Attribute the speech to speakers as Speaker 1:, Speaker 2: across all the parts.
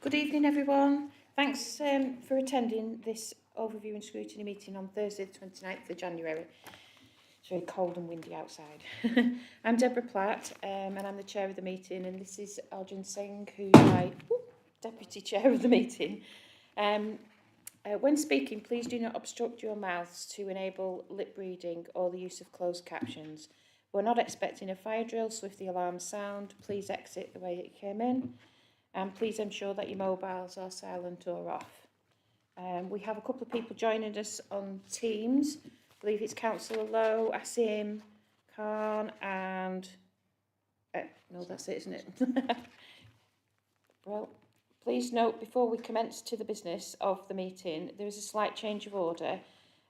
Speaker 1: Good evening, everyone. Thanks for attending this overview and scrutiny meeting on Thursday, the 29th of January. It's very cold and windy outside. I'm Deborah Platt, and I'm the chair of the meeting, and this is Arjun Singh, who's my deputy chair of the meeting. When speaking, please do not obstruct your mouths to enable lip reading or the use of closed captions. We're not expecting a fire drill, so if the alarms sound, please exit the way that you came in. And please ensure that your mobiles are silent or off. We have a couple of people joining us on Teams. I believe it's Councillor Lowe, Asim, Khan, and... no, that's it, isn't it? Well, please note, before we commence to the business of the meeting, there is a slight change of order.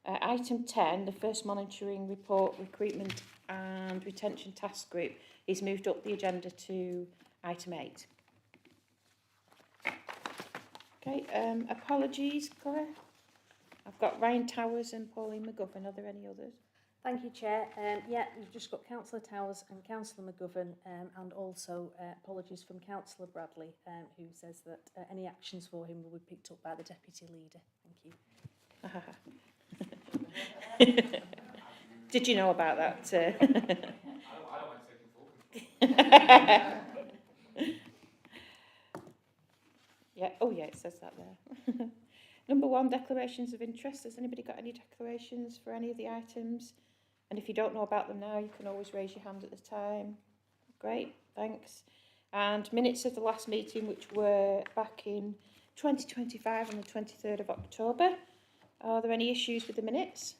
Speaker 1: Item 10, the first monitoring report, recruitment and retention task group, is moved up the agenda to item 8. Okay, apologies, Claire. I've got Ryan Towers and Pauline McGovern. Are there any others?
Speaker 2: Thank you, Chair. Yeah, we've just got Councillor Towers and Councillor McGovern, and also apologies from Councillor Bradley, who says that any actions for him will be picked up by the Deputy Leader. Thank you.
Speaker 1: Did you know about that?
Speaker 3: I don't want to take full.
Speaker 1: Yeah, oh yeah, it says that there. Number 1, declarations of interest. Has anybody got any declarations for any of the items? And if you don't know about them now, you can always raise your hand at the time. Great, thanks. And minutes of the last meeting, which were back in 2025 on the 23rd of October. Are there any issues with the minutes?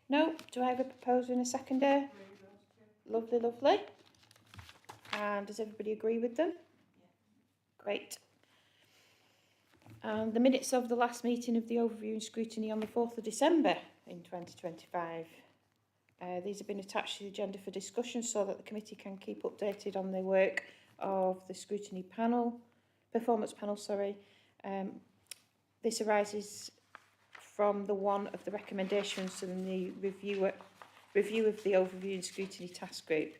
Speaker 1: No? Do I have a proposer and a seconder? Lovely, lovely. And does everybody agree with them? Great. And the minutes of the last meeting of the overview and scrutiny on the 4th of December in 2025. These have been attached to the agenda for discussion so that the committee can keep updated on the work of the scrutiny panel, performance panel, sorry. This arises from one of the recommendations in the review of the overview and scrutiny task group.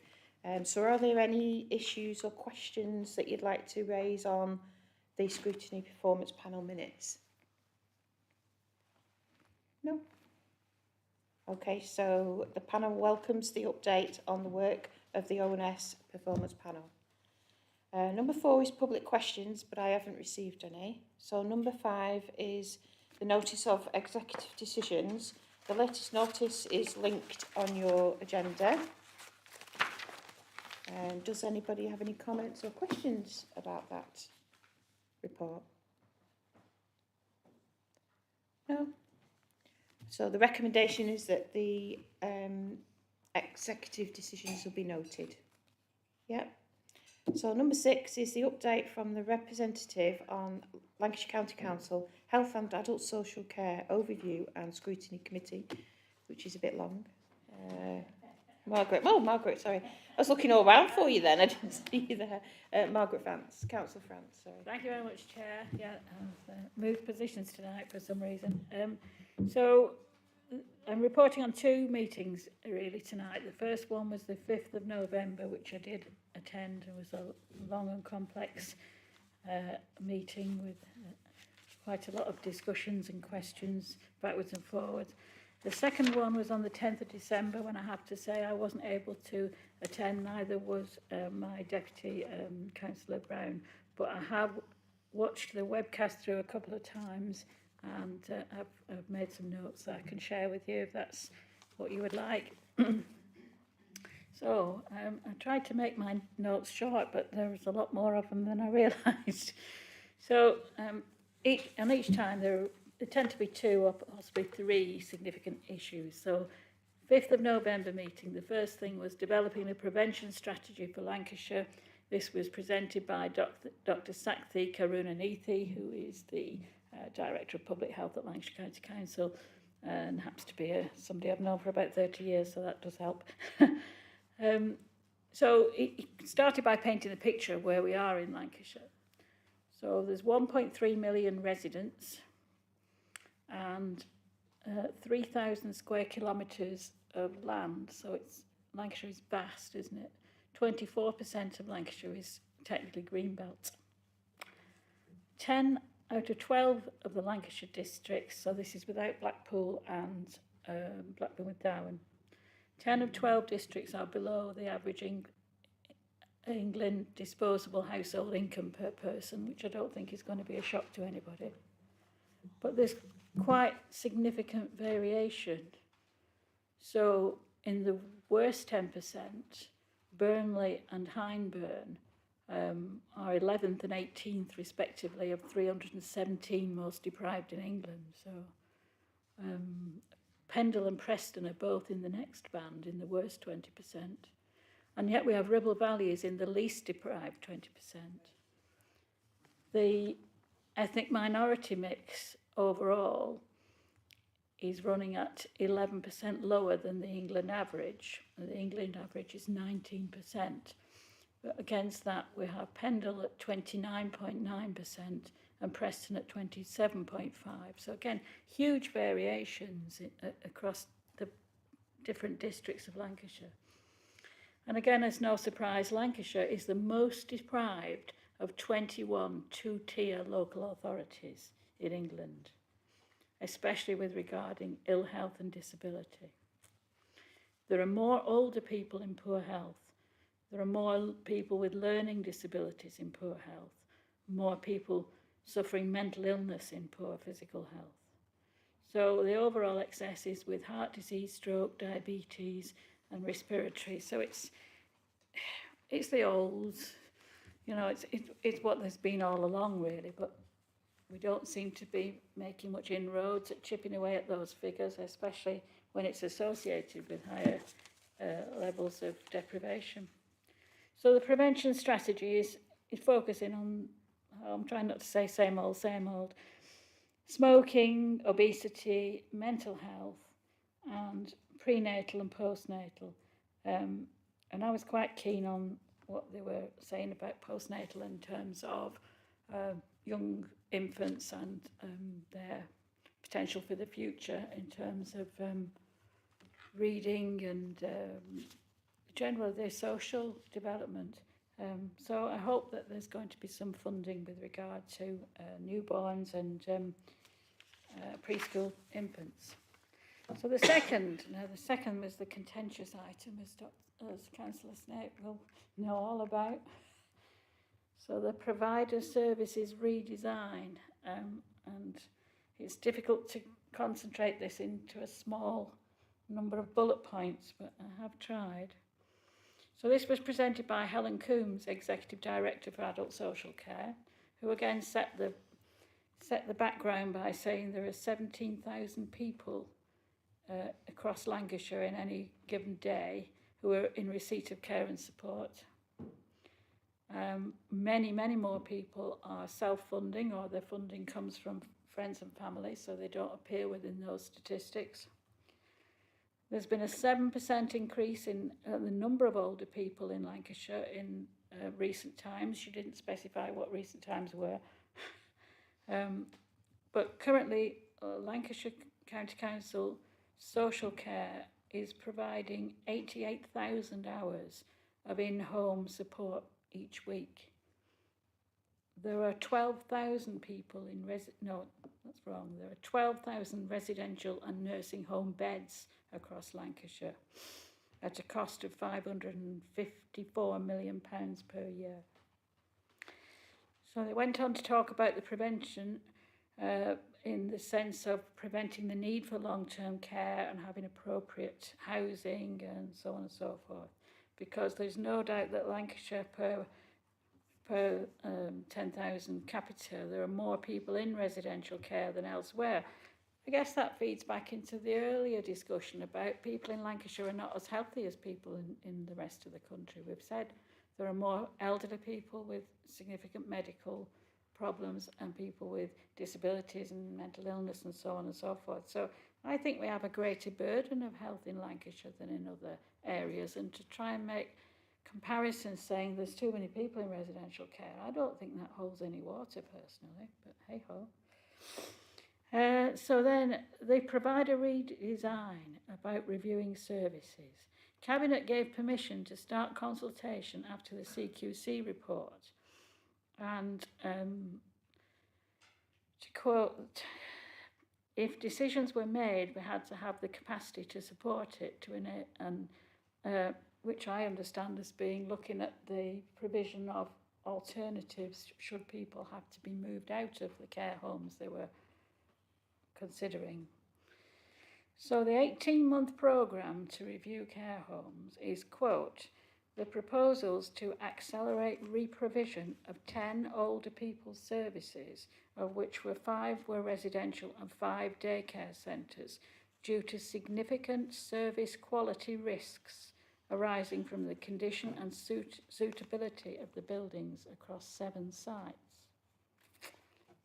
Speaker 1: So are there any issues or questions that you'd like to raise on the scrutiny performance panel minutes? No? Okay, so the panel welcomes the update on the work of the ONS performance panel. Number 4 is public questions, but I haven't received any. So number 5 is the notice of executive decisions. The latest notice is linked on your agenda. Does anybody have any comments or questions about that report? No? So the recommendation is that the executive decisions will be noted. Yeah. So number 6 is the update from the representative on Lancashire County Council Health and Adult Social Care Overview and Scrutiny Committee, which is a bit long. Margaret, sorry. I was looking all round for you then. I didn't see you there. Margaret France, Councillor France, sorry.
Speaker 4: Thank you very much, Chair. Yeah, I've moved positions tonight for some reason. So I'm reporting on 2 meetings really tonight. The first one was the 5th of November, which I did attend. It was a long and complex meeting with quite a lot of discussions and questions backwards and forwards. The second one was on the 10th of December, when I have to say I wasn't able to attend, neither was my deputy, Councillor Brown, but I have watched the webcast through a couple of times, and I've made some notes that I can share with you if that's what you would like. So I tried to make my notes short, but there was a lot more of them than I realised. So each time there tend to be 2 or possibly 3 significant issues. So 5th of November meeting, the first thing was developing a prevention strategy for Lancashire. This was presented by Dr. Sakthi Karunanethi, who is the Director of Public Health at Lancashire County Council, and happens to be somebody I've known for about 30 years, so that does help. So it started by painting a picture of where we are in Lancashire. So there's 1.3 million residents and 3,000 square kilometres of land. So Lancashire is vast, isn't it? 24% of Lancashire is technically green belt. 10 out of 12 of the Lancashire districts, so this is without Blackpool and Blackburn with Darwen, 10 of 12 districts are below the average England disposable household income per person, which I don't think is going to be a shock to anybody. But there's quite significant variation. So in the worst 10%, Burnley and Hyndburn are 11th and 18th respectively of 317 most deprived in England. So Pendle and Preston are both in the next band in the worst 20%. And yet we have Ribble Valley is in the least deprived 20%. The ethnic minority mix overall is running at 11% lower than the England average. The England average is 19%. But against that, we have Pendle at 29.9% and Preston at 27.5%. So again, huge variations across the different districts of Lancashire. And again, as no surprise, Lancashire is the most deprived of 21 two-tier local authorities in England, especially with regarding ill health and disability. There are more older people in poor health. There are more people with learning disabilities in poor health, more people suffering mental illness in poor physical health. So the overall excess is with heart disease, stroke, diabetes and respiratory. So it's the old, you know, it's what there's been all along really, but we don't seem to be making much inroads at chipping away at those figures, especially when it's associated with higher levels of deprivation. So the prevention strategy is focusing on, I'm trying not to say same old, smoking, obesity, mental health, and prenatal and postnatal. And I was quite keen on what they were saying about postnatal in terms of young infants and their potential for the future in terms of reading and generally their social development. So I hope that there's going to be some funding with regard to newborns and preschool infants. So the second was the contentious item, as Councillor Snape will know all about. So the provider services redesign, and it's difficult to concentrate this into a small number of bullet points, but I have tried. So this was presented by Helen Coombs, Executive Director for Adult Social Care, who again set the background by saying there are 17,000 people across Lancashire in any given day who are in receipt of care and support. Many more people are self-funding, or their funding comes from friends and family, so they don't appear within those statistics. There's been a 7% increase in the number of older people in Lancashire in recent times. She didn't specify what recent times were. But currently, Lancashire County Council Social Care is providing 88,000 hours of in-home support each week. There are 12,000 people in There are 12,000 residential and nursing home beds across Lancashire at a cost of £554 million per year. So they went on to talk about the prevention in the sense of preventing the need for long-term care and having appropriate housing and so on and so forth, because there's no doubt that Lancashire per 10,000 capita, there are more people in residential care than elsewhere. I guess that feeds back into the earlier discussion about people in Lancashire are not as healthy as people in the rest of the country. We've said there are more elderly people with significant medical problems and people with disabilities and mental illness and so on and so forth. So I think we have a greater burden of health in Lancashire than in other areas, and to try and make comparisons saying there's too many people in residential care, I don't think that holds any water personally, but hey ho. So then they provide a redesign about reviewing services. Cabinet gave permission to start consultation after the CQC report And to quote, if decisions were made, we had to have the capacity to support it, which I understand as being looking at the provision of alternatives should people have to be moved out of the care homes they were considering. So the 18-month programme to review care homes is, quote, the proposals to accelerate re-provision of 10 older people's services, of which 5 were residential and 5 daycare centres, due to significant service quality risks arising from the condition and suitability of the buildings across 7 sites.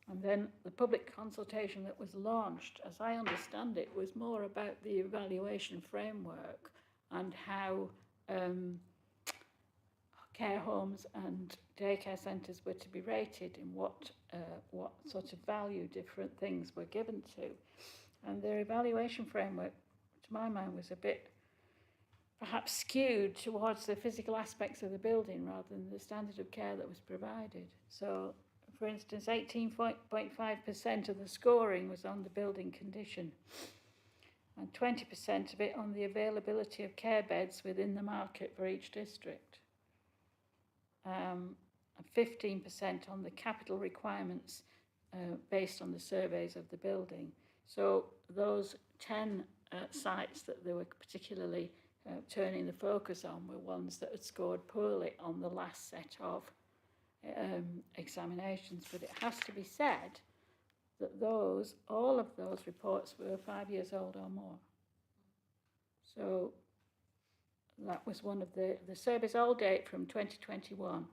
Speaker 4: And then the public consultation that was launched, as I understand it, was more about the evaluation framework and how care homes and daycare centres were to be rated and what sort of value different things were given to. And their evaluation framework, to my mind, was a bit perhaps skewed towards the physical aspects of the building rather than the standard of care that was provided. So, for instance, 18.5% of the scoring was on the building condition and 20% of it on the availability of care beds within the market for each district. And 15% on the capital requirements based on the surveys of the building. So those 10 sites that they were particularly turning the focus on were ones that had scored poorly on the last set of examinations. But it has to be said that all of those reports were 5 years old or more. So that was one of the surveys all date from 2021.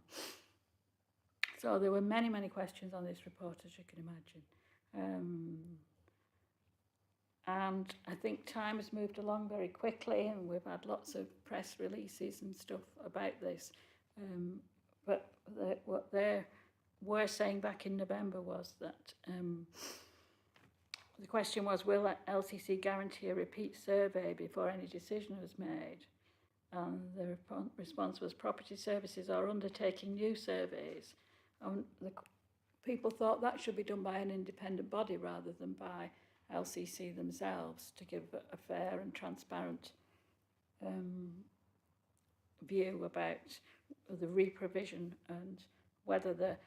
Speaker 4: So there were many, many questions on this report, as you can imagine. And I think time has moved along very quickly, and we've had lots of press releases and stuff about this. But what they were saying back in November was that the question was, will LCC guarantee a repeat survey before any decision was made? And the response was, property services are undertaking new surveys. And the people thought that should be done by an independent body rather than by LCC themselves to give a fair and transparent view about the re-provision and whether there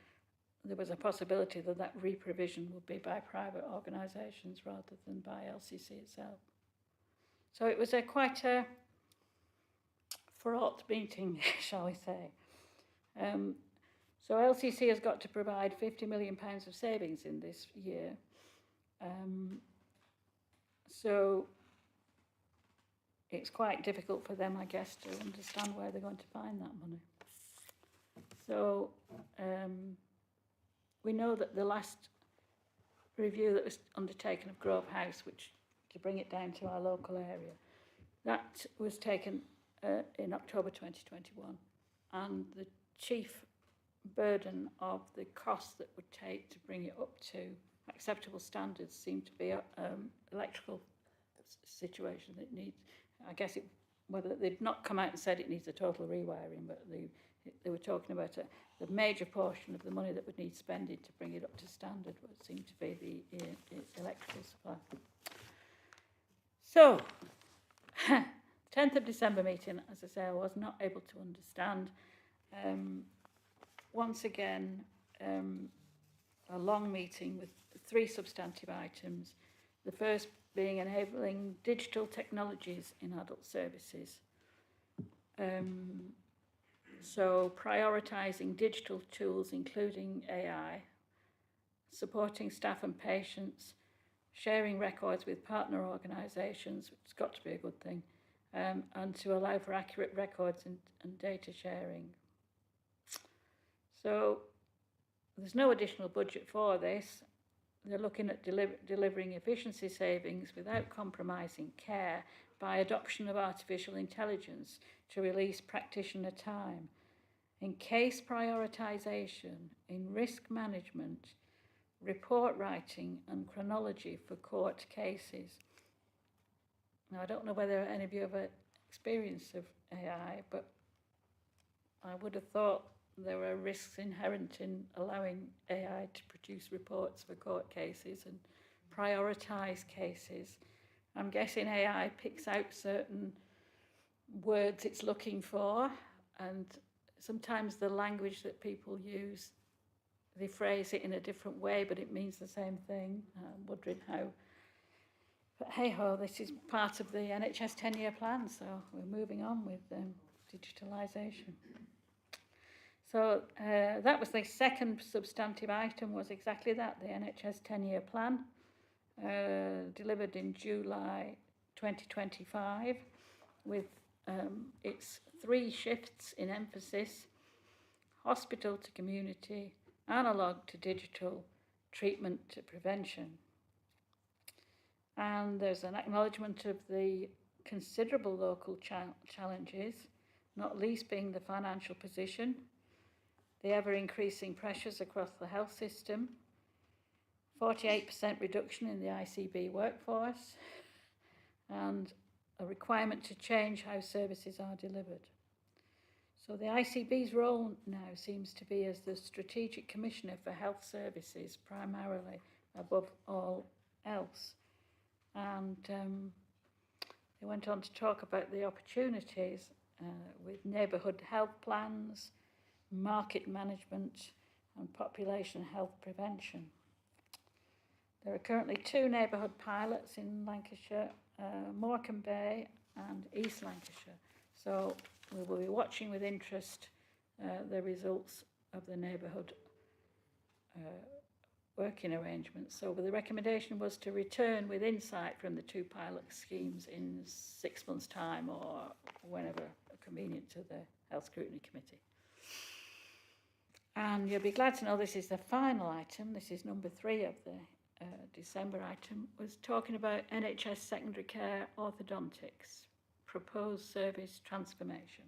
Speaker 4: was a possibility that re-provision would be by private organisations rather than by LCC itself. So it was quite a fraught meeting, shall we say. So LCC has got to provide £50 million of savings in this year. So it's quite difficult for them, I guess, to understand where they're going to find that money. So we know that the last review that was undertaken of Grove House, which to bring it down to our local area, that was taken in October 2021, and the chief burden of the costs that would take to bring it up to acceptable standards seemed to be electrical situation that needs, I guess whether they'd not come out and said it needs a total rewiring, but they were talking about the major portion of the money that would need spending to bring it up to standard would seem to be the electrical supply. So 10th of December meeting, as I say, I was not able to understand. Once again, a long meeting with 3 substantive items. The first being enabling digital technologies in adult services. So prioritising digital tools, including AI, supporting staff and patients, sharing records with partner organisations, which has got to be a good thing, and to allow for accurate records and data sharing. So there's no additional budget for this. They're looking at delivering efficiency savings without compromising care by adoption of artificial intelligence to release practitioner time, in case prioritisation, in risk management, report writing and chronology for court cases. Now, I don't know whether any of you have experience of AI, but I would have thought there are risks inherent in allowing AI to produce reports for court cases and prioritise cases. I'm guessing AI picks out certain words it's looking for, and sometimes the language that people use, they phrase it in a different way, but it means the same thing. I'm wondering how. But hey-ho, this is part of the NHS 10-year plan, so we're moving on with digitalisation. So that was the second substantive item, was exactly that, the NHS 10-year plan, delivered in July 2025, with its 3 shifts in emphasis: hospital to community, analogue to digital, treatment to prevention. And there's an acknowledgement of the considerable local challenges, not least being the financial position, the ever-increasing pressures across the health system, 48% reduction in the ICB workforce, and a requirement to change how services are delivered. So the ICB's role now seems to be as the Strategic Commissioner for Health Services, primarily, above all else. And they went on to talk about the opportunities with neighbourhood health plans, market management, and population health prevention. There are currently 2 neighbourhood pilots in Lancashire, Morecambe Bay and East Lancashire. So we will be watching with interest the results of the neighbourhood working arrangements. So the recommendation was to return with insight from the 2 pilot schemes in 6 months' time, or whenever convenient, to the Health Scrutiny Committee. And you'll be glad to know this is the final item. This is number 3 of the December item, was talking about NHS secondary care orthodontics, proposed service transformation.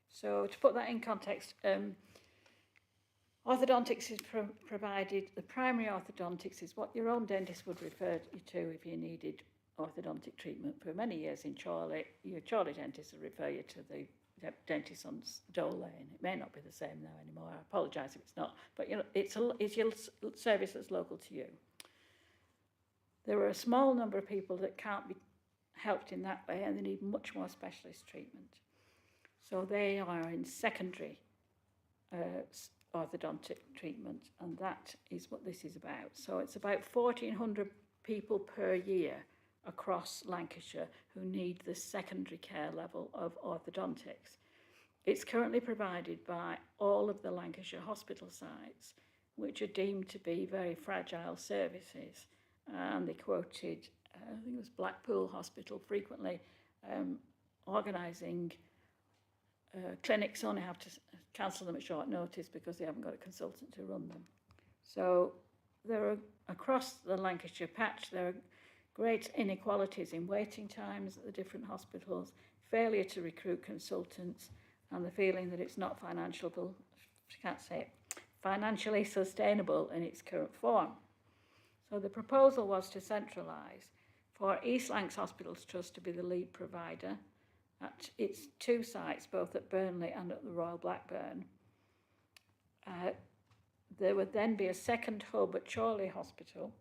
Speaker 4: So to put that in context, orthodontics is provided, the primary orthodontics is what your own dentist would refer you to if you needed orthodontic treatment. For many years in Chorley, your Chorley dentist would refer you to the dentist on Dole Lane. It may not be the same now anymore. I apologise if it's not, but it's your service that's local to you. There are a small number of people that can't be helped in that way, and they need much more specialist treatment. So they are in secondary orthodontic treatment, and that is what this is about. So it's about 1,400 people per year across Lancashire who need the secondary care level of orthodontics. It's currently provided by all of the Lancashire hospital sites, which are deemed to be very fragile services. And they quoted, I think it was Blackpool Hospital, frequently organising clinics only have to cancel them at short notice because they haven't got a consultant to run them. So there are, across the Lancashire patch, there are great inequalities in waiting times at the different hospitals, failure to recruit consultants, and the feeling that it's not financially sustainable in its current form. So the proposal was to centralise for East Lancs Hospitals Trust to be the lead provider at its 2 sites, both at Burnley and at the Royal Blackburn. There would then be a second hub at Chorley Hospital,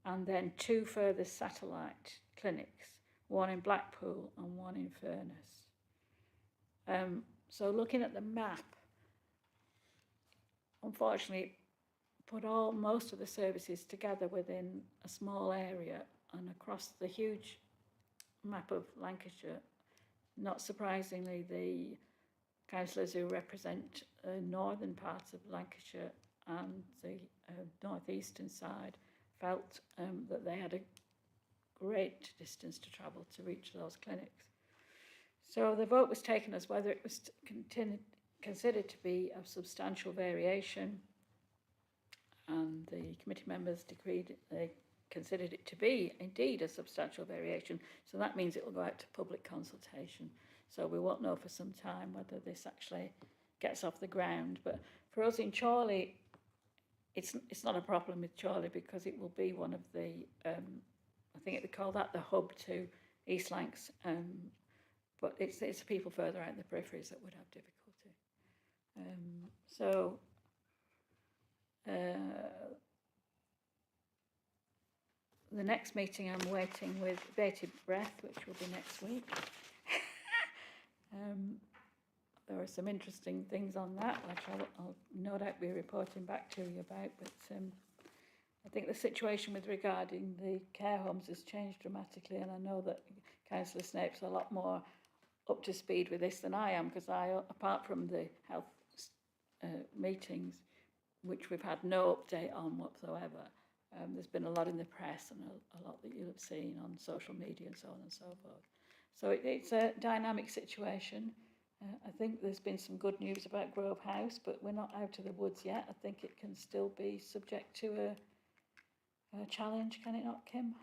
Speaker 4: and then 2 further satellite clinics, one in Blackpool and one in Furness. So looking at the map, unfortunately, put most of the services together within a small area and across the huge map of Lancashire. Not surprisingly, the councillors who represent the northern parts of Lancashire and the northeastern side felt that they had a great distance to travel to reach those clinics. So the vote was taken as whether it was considered to be of substantial variation, and the committee members decreed they considered it to be indeed a substantial variation. So that means it will go out to public consultation. So we won't know for some time whether this actually gets off the ground. But for us in Chorley, it's not a problem with Chorley because it will be one of the, I think they call that the hub to East Lancs, but it's the people further out in the peripheries that would have difficulty. So the next meeting I'm waiting with bated breath, which will be next week. There are some interesting things on that, which I'll no doubt be reporting back to you about, but I think the situation with regarding the care homes has changed dramatically, and I know that Councillor Snape's a lot more up to speed with this than I am, because apart from the health meetings, which we've had no update on whatsoever, there's been a lot in the press and a lot that you'll have seen on social media and so on and so forth. So it's a dynamic situation. I think there's been some good news about Grove House, but we're not out of the woods yet. I think it can still be subject to a challenge, can it not, Kim?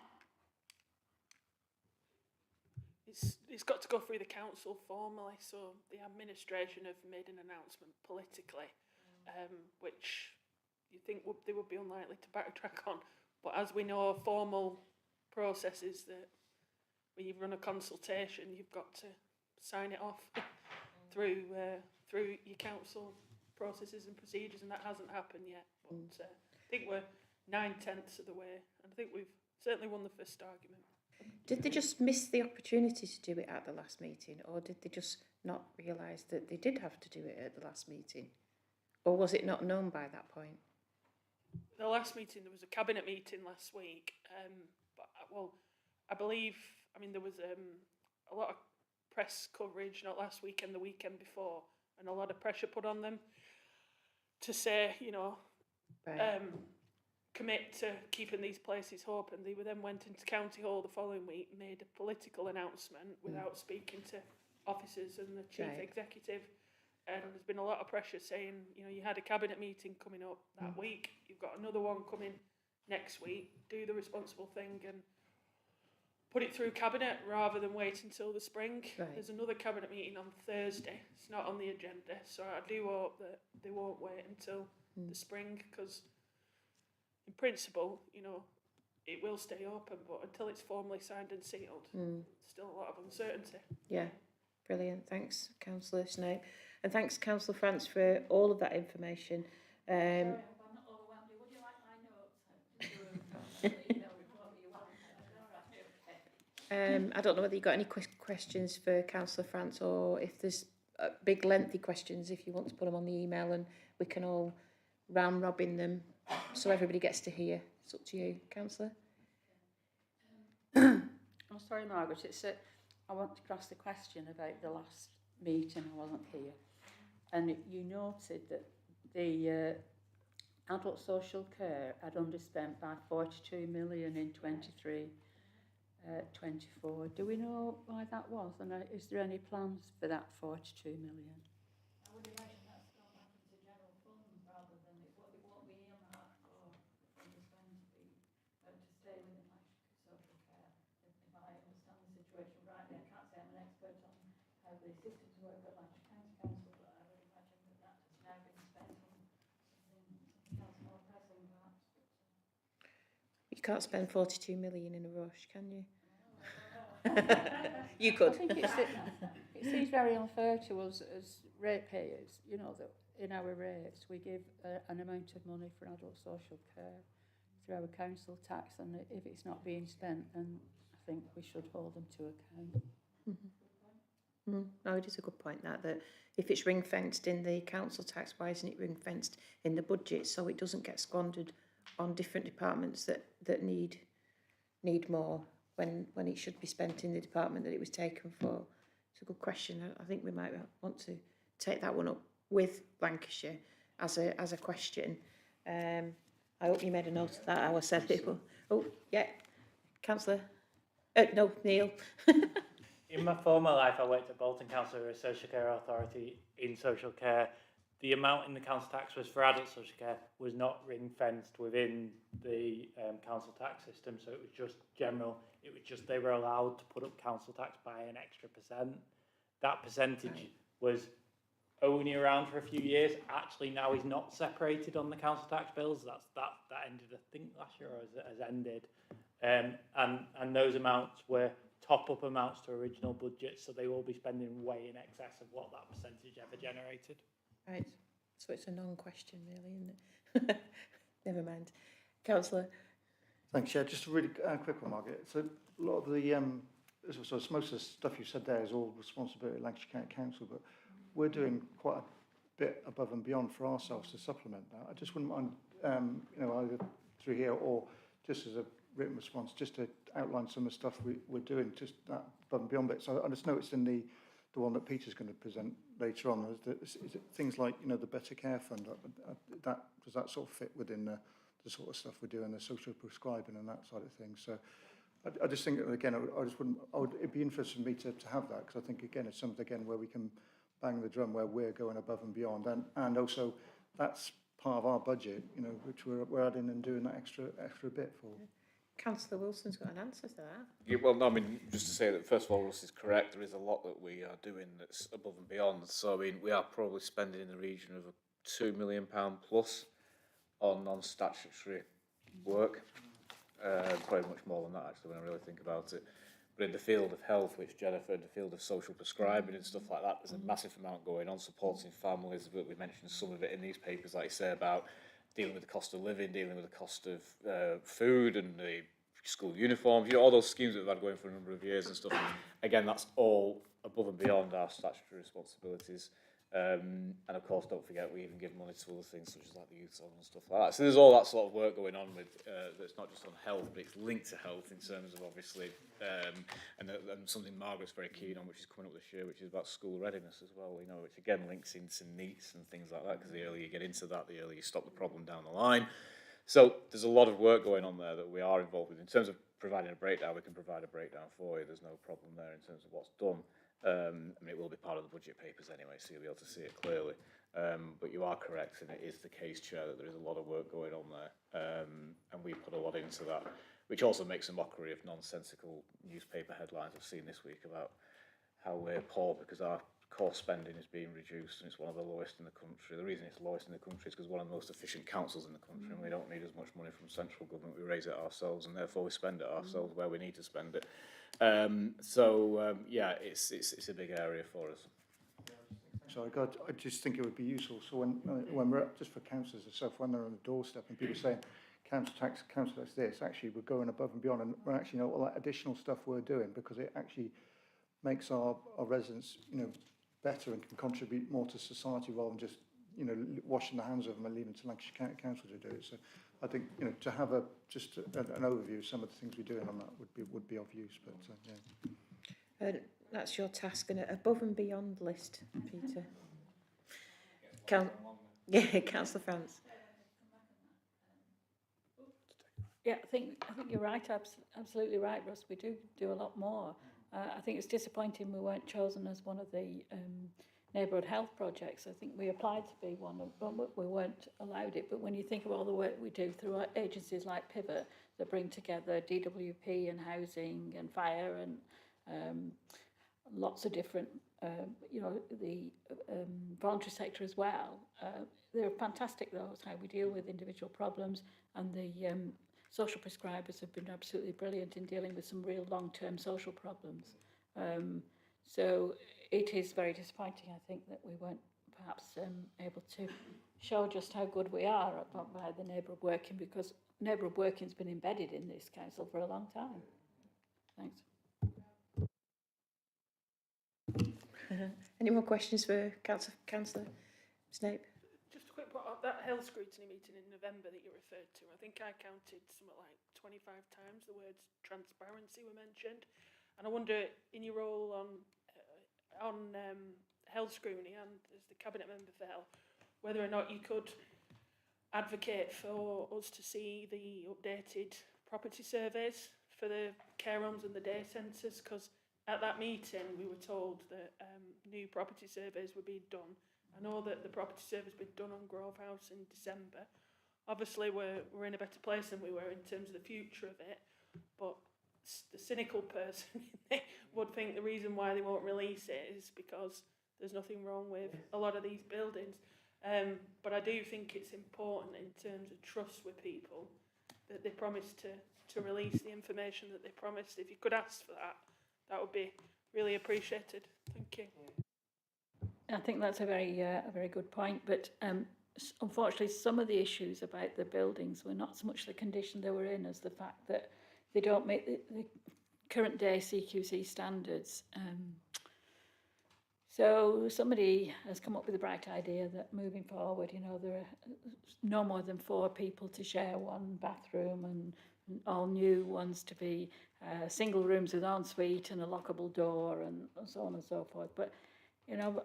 Speaker 5: It's got to go through the council formally, so the administration have made an announcement politically, which you think they would be unlikely to backtrack on. But as we know, formal processes that when you run a consultation, you've got to sign it off through your council processes and procedures, and that hasn't happened yet. But I think we're 9/10 of the way, and I think we've certainly won the first argument.
Speaker 1: Did they just miss the opportunity to do it at the last meeting, or did they just not realise that they did have to do it at the last meeting? Or was it not known by that point?
Speaker 5: The last meeting, there was a cabinet meeting last week, I believe, there was a lot of press coverage, not last weekend, the weekend before, and a lot of pressure put on them to say,
Speaker 1: Right.
Speaker 5: Commit to keeping these places open. They then went into County Hall the following week, made a political announcement without speaking to officers and the chief executive. And there's been a lot of pressure saying, you had a cabinet meeting coming up that week, you've got another one coming next week, do the responsible thing and put it through cabinet rather than wait until the spring.
Speaker 1: Right.
Speaker 5: There's another cabinet meeting on Thursday. It's not on the agenda, so I do hope that they won't wait until the spring, because in principle, it will stay open, but until it's formally signed and sealed, still a lot of uncertainty.
Speaker 1: Yeah, brilliant. Thanks, Councillor Snape. And thanks, Councillor France, for all of that information.
Speaker 4: Sorry, I'm not overwhelmed. Would you like my notes?
Speaker 1: I don't know whether you've got any questions for Councillor France, or if there's big lengthy questions, if you want to put them on the email and we can all round robin them so everybody gets to hear. It's up to you, Councillor.
Speaker 6: I'm sorry, Margaret. I want to ask the question about the last meeting. I wasn't here, and you noted that the adult social care had underspent by 42 million in 23-24. Do we know why that was, and is there any plans for that 42 million?
Speaker 4: I would imagine that's gone back into general funds rather than it won't be earmarked for underspend to stay within social care. If I understand the situation rightly, I can't say I'm an expert on how the systems work at Lancashire County Council, but I would imagine that has now been spent on something else more pressing, perhaps.
Speaker 1: You can't spend 42 million in a rush, can you? You could.
Speaker 6: I think it seems very unfair to us as ratepayers, that in our rates we give an amount of money for adult social care through our council tax, and if it's not being spent, then I think we should hold them to account.
Speaker 1: No, it is a good point that if it's ring fenced in the council tax, why isn't it ring fenced in the budget so it doesn't get squandered on different departments that need more when it should be spent in the department that it was taken for? It's a good question. I think we might want to take that one up with Lancashire as a question. I hope you made a note of that. I was said it. Oh yeah, Councillor. No, Neil.
Speaker 7: In my former life, I worked at Bolton Council, a social care authority in social care. The amount in the council tax was for adult social care was not ring fenced within the council tax system, so it was just general. It was just they were allowed to put up council tax by an extra %. That percentage was only around for a few years. Actually, now is not separated on the council tax bills. That ended, I think, last year, or has ended. And those amounts were top-up amounts to original budgets, so they will be spending way in excess of what that percentage ever generated.
Speaker 1: Right, so it's a non-question really, isn't it? Never mind. Councillor?
Speaker 8: Thanks. Yeah, just a really quick one, Margaret. So a lot of the, so most of the stuff you said there is all responsibility of Lancashire County Council, but we're doing quite a bit above and beyond for ourselves to supplement that. I just wouldn't mind, you know, either through here or just as a written response, just to outline some of the stuff we're doing, just that above and beyond bit. So I just noticed in the one that Peter's going to present later on, is it things like, you know, the Better Care Fund, that does that sort of fit within the sort of stuff we're doing, the social prescribing and that side of things. So I just think, again, I just wouldn't, it'd be interesting for me to have that, because I think, again, it's something, again, where we can bang the drum where we're going above and beyond. And also, that's part of our budget, you know, which we're adding and doing that extra bit for.
Speaker 1: Councillor Wilson's got an answer to that.
Speaker 3: Yeah, well, no, I mean, just to say that, first of all, Russ is correct. There is a lot that we are doing that's above and beyond. So, I mean, we are probably spending in the region of £2 million plus on non-statutory work. Probably much more than that, actually, when I really think about it. But in the field of health, which Jennifer, in the field of social prescribing and stuff like that, there's a massive amount going on, supporting families. But we mentioned some of it in these papers, like you say, about dealing with the cost of living, dealing with the cost of food and the school uniforms, you know, all those schemes that we've had going for a number of years and stuff. Again, that's all above and beyond our statutory responsibilities. And of course, don't forget, we even give money to other things, such as like the youth zone and stuff like that. So there's all that sort of work going on with, that's not just on health, but it's linked to health in terms of, obviously, and something Margaret's very keen on, which is coming up this year, which is about school readiness as well, you know, which again links into NEETs and things like that, because the earlier you get into that, the earlier you stop the problem down the line. So there's a lot of work going on there that we are involved with. In terms of providing a breakdown, we can provide a breakdown for you. There's no problem there in terms of what's done. I mean, it will be part of the budget papers anyway, so you'll be able to see it clearly. But you are correct, and it is the case, Chair, that there is a lot of work going on there. And we put a lot into that, which also makes a mockery of nonsensical newspaper headlines I've seen this week about how we're poor because our core spending is being reduced and it's one of the lowest in the country. The reason it's lowest in the country is because one of the most efficient councils in the country, and we don't need as much money from central government. We raise it ourselves, and therefore we spend it ourselves where we need to spend it. Yeah, it's a big area for us.
Speaker 8: So I just think it would be useful. So when we're just for councillors and stuff, when they're on the doorstep and people saying council tax this, actually we're going above and beyond, and we're actually, you know, all that additional stuff we're doing, because it actually makes our residents, you know, better and can contribute more to society rather than just, you know, washing the hands of them and leaving to Lancashire County Council to do it. So I think, you know, to have an overview of some of the things we're doing on that would be of use. But yeah.
Speaker 1: That's your task, and above and beyond list, Peter. Councillor France.
Speaker 4: Yeah, I think you're right, absolutely right, Russ. We do a lot more. I think it's disappointing we weren't chosen as one of the neighbourhood health projects. I think we applied to be one, but we weren't allowed it. But when you think of all the work we do through our agencies like Pivot that bring together DWP and housing and fire and lots of different, you know, the voluntary sector as well. They're fantastic, those, how we deal with individual problems, and the social prescribers have been absolutely brilliant in dealing with some real long-term social problems. So it is very disappointing, I think, that we weren't perhaps able to show just how good we are by the neighbourhood working, because neighbourhood working has been embedded in this council for a long time. Thanks.
Speaker 1: Any more questions for Councillor Snape?
Speaker 5: Just a quick point on that health scrutiny meeting in November that you referred to. I think I counted something like 25 times the words transparency were mentioned. And I wonder, in your role on health scrutiny and as the cabinet member for health, whether or not you could advocate for us to see the updated property surveys for the care homes and the day centres, because at that meeting we were told that new property surveys were being done. I know that the property survey's been done on Grove House in December. Obviously we're in a better place than we were in terms of the future of it, but the cynical person would think the reason why they won't release it is because there's nothing wrong with a lot of these buildings. But I do think it's important in terms of trust with people that they promise to release the information that they promised. If you could ask for that, that would be really appreciated. Thank you.
Speaker 4: I think that's a very good point. But unfortunately, some of the issues about the buildings were not so much the condition they were in as the fact that they don't meet the current day CQC standards. So somebody has come up with a bright idea that moving forward, you know, there are no more than 4 people to share one bathroom, and all new ones to be single rooms with ensuite and a lockable door, and so on and so forth. But, you know,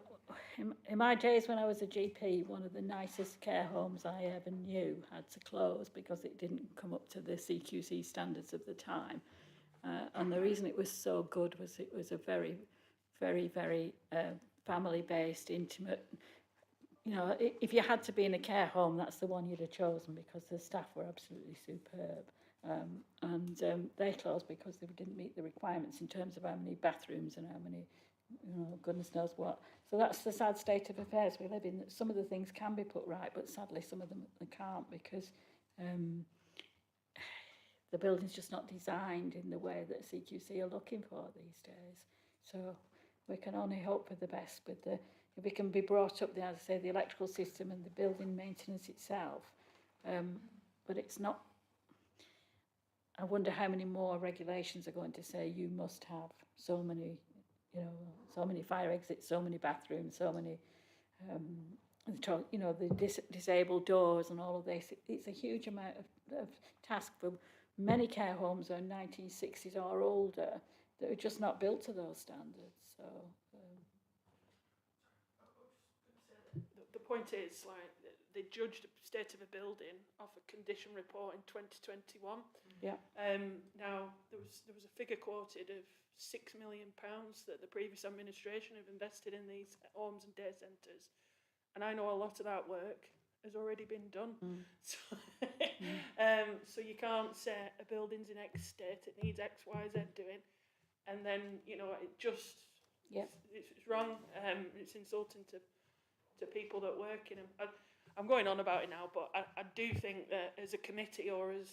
Speaker 4: in my days when I was a GP, one of the nicest care homes I ever knew had to close because it didn't come up to the CQC standards of the time. And the reason it was so good was it was a very family-based, intimate. You know, if you had to be in a care home, that's the one you'd have chosen because the staff were absolutely superb. They closed because they didn't meet the requirements in terms of how many bathrooms and how many, you know, goodness knows what. So that's the sad state of affairs we live in. That some of the things can be put right, but sadly some of them they can't because the building's just not designed in the way that CQC are looking for these days. So we can only hope for the best with if it can be brought up, as I say, the electrical system and the building maintenance itself. But it's not. I wonder how many more regulations are going to say you must have so many, you know, so many fire exits, so many bathrooms, so many, you know, the disabled doors and all of this. It's a huge amount of task for many care homes are 1960s or older that are just not built to those standards. So
Speaker 5: the point is, like, they judged the state of a building off a condition report in 2021.
Speaker 4: Yeah.
Speaker 5: Now there was a figure quoted of £6 million that the previous administration have invested in these homes and day centres, and I know a lot of that work has already been done. So, so you can't say a building's in X state, it needs X, Y, Z doing, and then, you know, it just, it's wrong. It's insulting to people that work in them. I'm going on about it now, but I do think that as a committee or as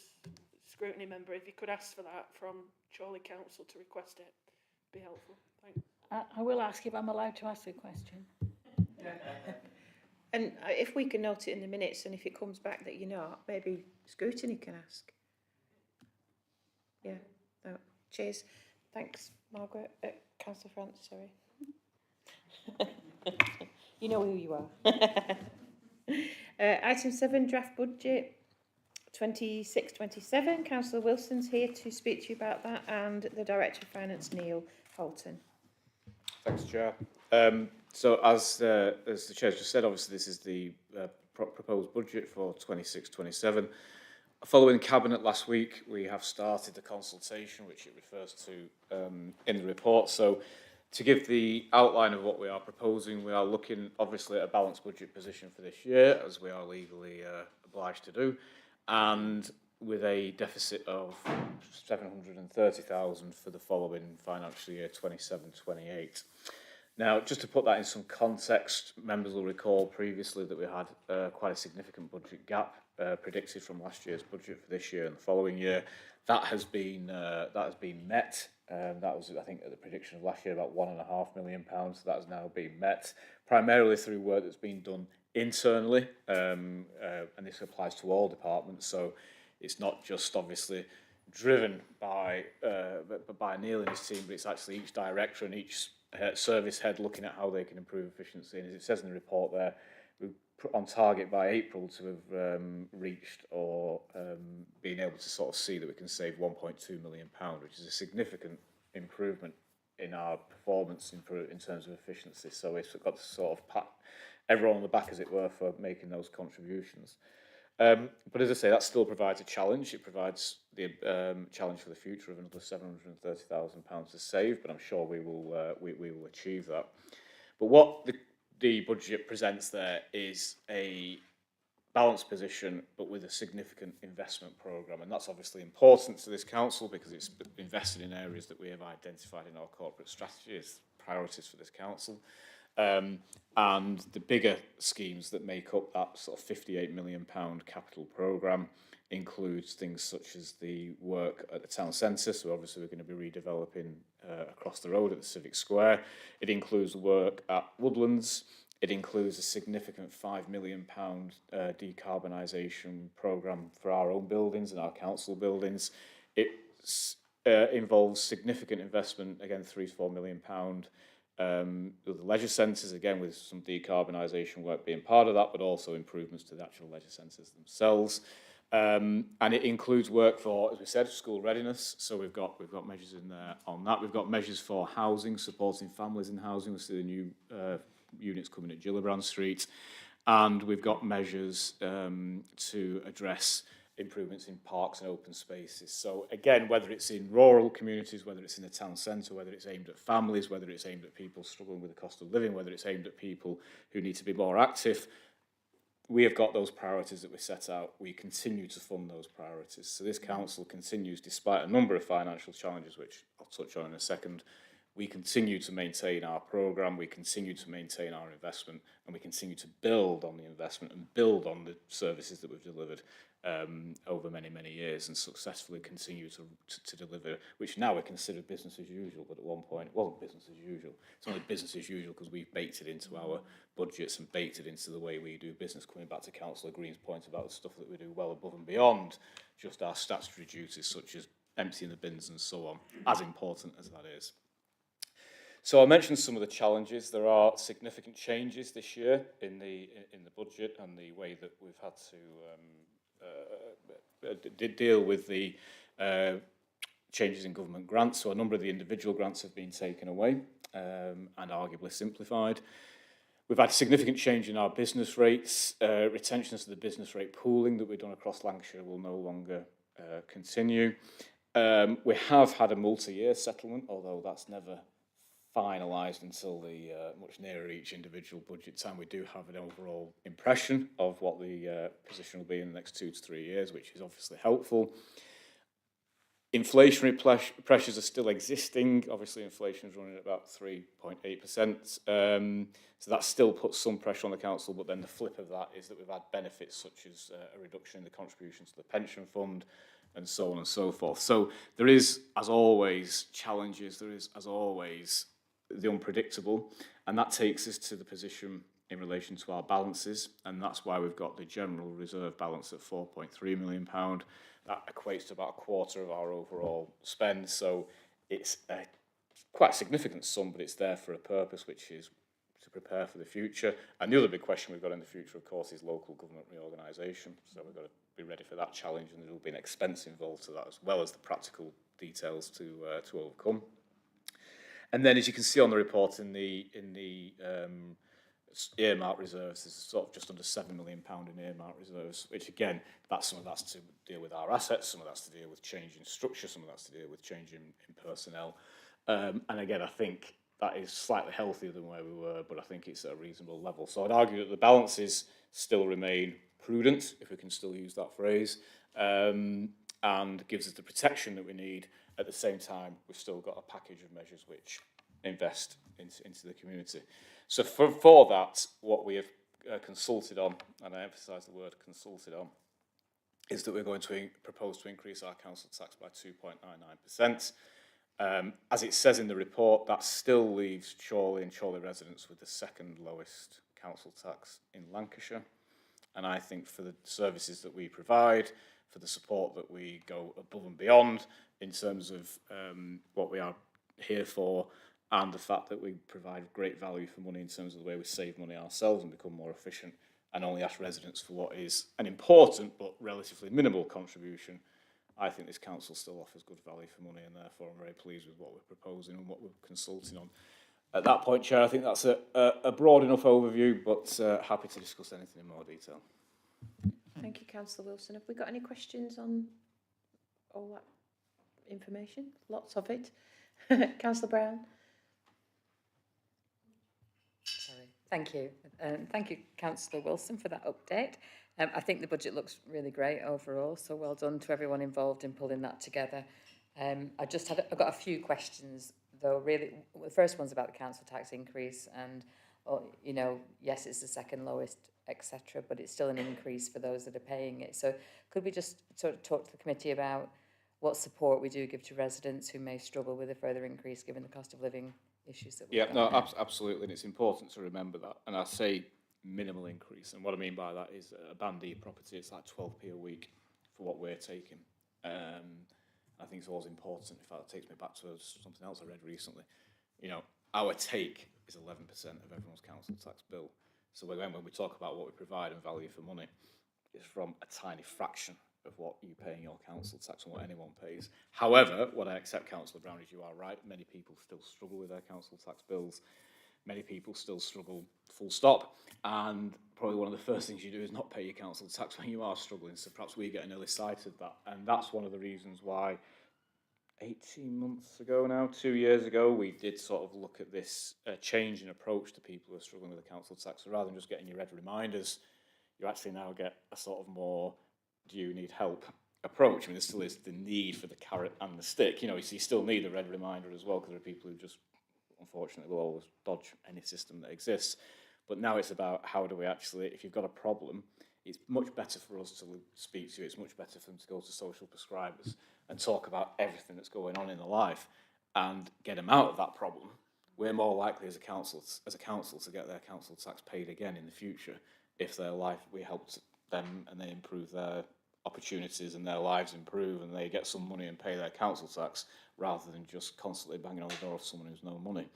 Speaker 5: scrutiny member, if you could ask for that from Chorley Council to request it, it'd be helpful. Thanks.
Speaker 4: I will ask if I'm allowed to ask a question.
Speaker 1: And if we can note it in the minutes, and if it comes back that you're not, maybe scrutiny can ask. Yeah. No. Cheers. Thanks, Margaret. Councillor France, sorry. You know who you are. Item 7, draft budget 26-27. Councillor Wilson's here to speak to you about that, and the Director of Finance, Neil Holton.
Speaker 3: Thanks, Chair. So as the Chair just said, obviously this is the proposed budget for 26-27. Following Cabinet last week, we have started the consultation, which it refers to in the report. So to give the outline of what we are proposing, we are looking obviously at a balanced budget position for this year, as we are legally obliged to do, and with a deficit of 730,000 for the following financial year, 27-28. Now, just to put that in some context, members will recall previously that we had quite a significant budget gap predicted from last year's budget for this year and the following year. That has been met. That was, I think, at the prediction of last year, about £1.5 million. So that has now been met, primarily through work that's been done internally, and this applies to all departments. So it's not just obviously driven by Neil and his team, but it's actually each director and each service head looking at how they can improve efficiency. And as it says in the report there, we're on target by April to have reached or been able to sort of see that we can save £1.2 million, which is a significant improvement in our performance in terms of efficiency. So we've got to sort of pat everyone on the back, as it were, for making those contributions. But as I say, that still provides a challenge. It provides the challenge for the future of another £730,000 to save, but I'm sure we will achieve that. But what the budget presents there is a balanced position, but with a significant investment programme, and that's obviously important to this council because it's invested in areas that we have identified in our corporate strategy as priorities for this council. And the bigger schemes that make up that sort of £58 million capital programme includes things such as the work at the town centre. So obviously we're going to be redeveloping across the road at the Civic Square. It includes work at Woodlands. It includes a significant £5 million decarbonisation programme for our own buildings and our council buildings. It involves significant investment, again, £3 to £4 million, with the leisure centres, again, with some decarbonisation work being part of that, but also improvements to the actual leisure centres themselves. And it includes work for, as we said, school readiness. So we've got measures in there on that. We've got measures for housing, supporting families in housing. We see the new units coming at Gillibrand Street. And we've got measures to address improvements in parks and open spaces. So again, whether it's in rural communities, whether it's in the town centre, whether it's aimed at families, whether it's aimed at people struggling with the cost of living, whether it's aimed at people who need to be more active, we have got those priorities that we set out. We continue to fund those priorities. So this council continues, despite a number of financial challenges, which I'll touch on in a second, we continue to maintain our programme, we continue to maintain our investment, and we continue to build on the investment and build on the services that we've delivered over many, many years, and successfully continue to deliver, which now we consider business as usual, but at one point it wasn't business as usual. It's only business as usual because we've baked it into our budgets and baked it into the way we do business, coming back to Councillor Green's point about the stuff that we do well above and beyond just our statutory duties, such as emptying the bins and so on, as important as that is. So I mentioned some of the challenges. There are significant changes this year in the budget and the way that we've had to deal with the changes in government grants. So a number of the individual grants have been taken away and arguably simplified. We've had significant change in our business rates. Retentions to the business rate pooling that we've done across Lancashire will no longer continue. We have had a multi-year settlement, although that's never finalised until the much nearer each individual budget time. We do have an overall impression of what the position will be in the next 2 to 3 years, which is obviously helpful. Inflationary pressures are still existing. Obviously, inflation is running at about 3.8%. So that still puts some pressure on the council, but then the flip of that is that we've had benefits such as a reduction in the contribution to the pension fund and so on and so forth. So there is, as always, challenges. There is, as always, the unpredictable, and that takes us to the position in relation to our balances, and that's why we've got the general reserve balance at £4.3 million. That equates to about a quarter of our overall spend, so it's a quite significant sum, but it's there for a purpose, which is to prepare for the future. And the other big question we've got in the future, of course, is local government reorganisation. So we've got to be ready for that challenge, and there will be an expense involved to that, as well as the practical details to overcome. And then, as you can see on the report, in the earmark reserves, there's sort of just under £7 million in earmark reserves, which again, some of that's to deal with our assets, some of that's to deal with change in structure, some of that's to deal with change in personnel. And again, I think that is slightly healthier than where we were, but I think it's at a reasonable level. So I'd argue that the balances still remain prudent, if we can still use that phrase, and gives us the protection that we need. At the same time, we've still got a package of measures which invest into the community. So for that, what we have consulted on, and I emphasise the word consulted on, is that we're going to propose to increase our council tax by 2.99%. As it says in the report, that still leaves Chorley and Chorley residents with the second lowest council tax in Lancashire. And I think for the services that we provide, for the support that we go above and beyond in terms of what we are here for, and the fact that we provide great value for money in terms of the way we save money ourselves and become more efficient, and only ask residents for what is an important but relatively minimal contribution, I think this council still offers good value for money, and therefore I'm very pleased with what we're proposing and what we're consulting on. At that point, Chair, I think that's a broad enough overview, but happy to discuss anything in more detail.
Speaker 1: Thank you, Councillor Wilson. Have we got any questions on all that information? Lots of it. Councillor Brown.
Speaker 9: Sorry. Thank you. Thank you, Councillor Wilson, for that update. I think the budget looks really great overall, so well done to everyone involved in pulling that together. I've got a few questions, though. Really, the first one's about the council tax increase, and yes, it's the second lowest, etc., but it's still an increase for those that are paying it. So could we just sort of talk to the committee about what support we do give to residents who may struggle with a further increase given the cost of living issues that we've
Speaker 3: Yeah,
Speaker 9: got
Speaker 3: no,
Speaker 9: now.
Speaker 3: absolutely, and it's important to remember that. And I say minimal increase, and what I mean by that is a Band E property, it's like 12p a week for what we're taking. I think it's always important. In fact, it takes me back to something else I read recently. You know, our take is 11% of everyone's council tax bill. So when we talk about what we provide and value for money, it's from a tiny fraction of what you pay in your council tax and what anyone pays. However, what I accept, Councillor Brown, is you are right. Many people still struggle with their council tax bills. Many people still struggle, full stop. And probably one of the first things you do is not pay your council tax when you are struggling. So perhaps we get an early sight of that. And that's one of the reasons why 18 months ago now, 2 years ago, we did sort of look at this change in approach to people who are struggling with the council tax. So rather than just getting your red reminders, you actually now get a sort of more, do you need help approach. I mean, there still is the need for the carrot and the stick. You know, so you still need the red reminder as well, because there are people who just, unfortunately, will always dodge any system that exists. But now it's about how do we actually, if you've got a problem, it's much better for us to speak to you. It's much better for them to go to social prescribers and talk about everything that's going on in their life and get them out of that problem. We're more likely as a council to get their council tax paid again in the future if their life, we helped them and they improve their opportunities and their lives improve and they get some money and pay their council tax rather than just constantly banging on the door of someone who's no money.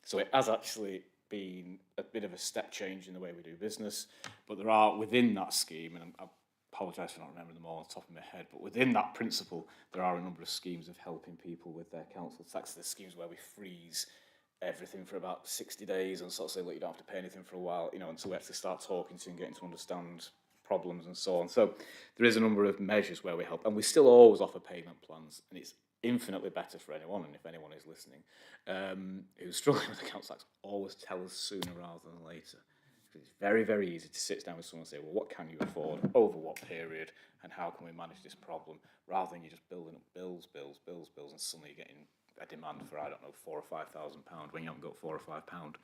Speaker 3: So it has actually been a bit of a step change in the way we do business, but there are within that scheme, and I apologise for not remembering them all on the top of my head, but within that principle there are a number of schemes of helping people with their council tax. There's schemes where we freeze everything for about 60 days and sort of say, look, you don't have to pay anything for a while, you know, until we actually start talking to you and getting to understand problems and so on. So there is a number of measures where we help, and we still always offer payment plans, and it's infinitely better for anyone, and if anyone is listening, who's struggling with the council tax, always tell us sooner rather than later. Because it's very, very easy to sit down with someone and say, well, what can you afford, over what period, and how can we manage this problem, rather than you just building up bills, and suddenly you're getting a demand for, I don't know, £4,000 or £5,000 when you haven't got £4 or £5.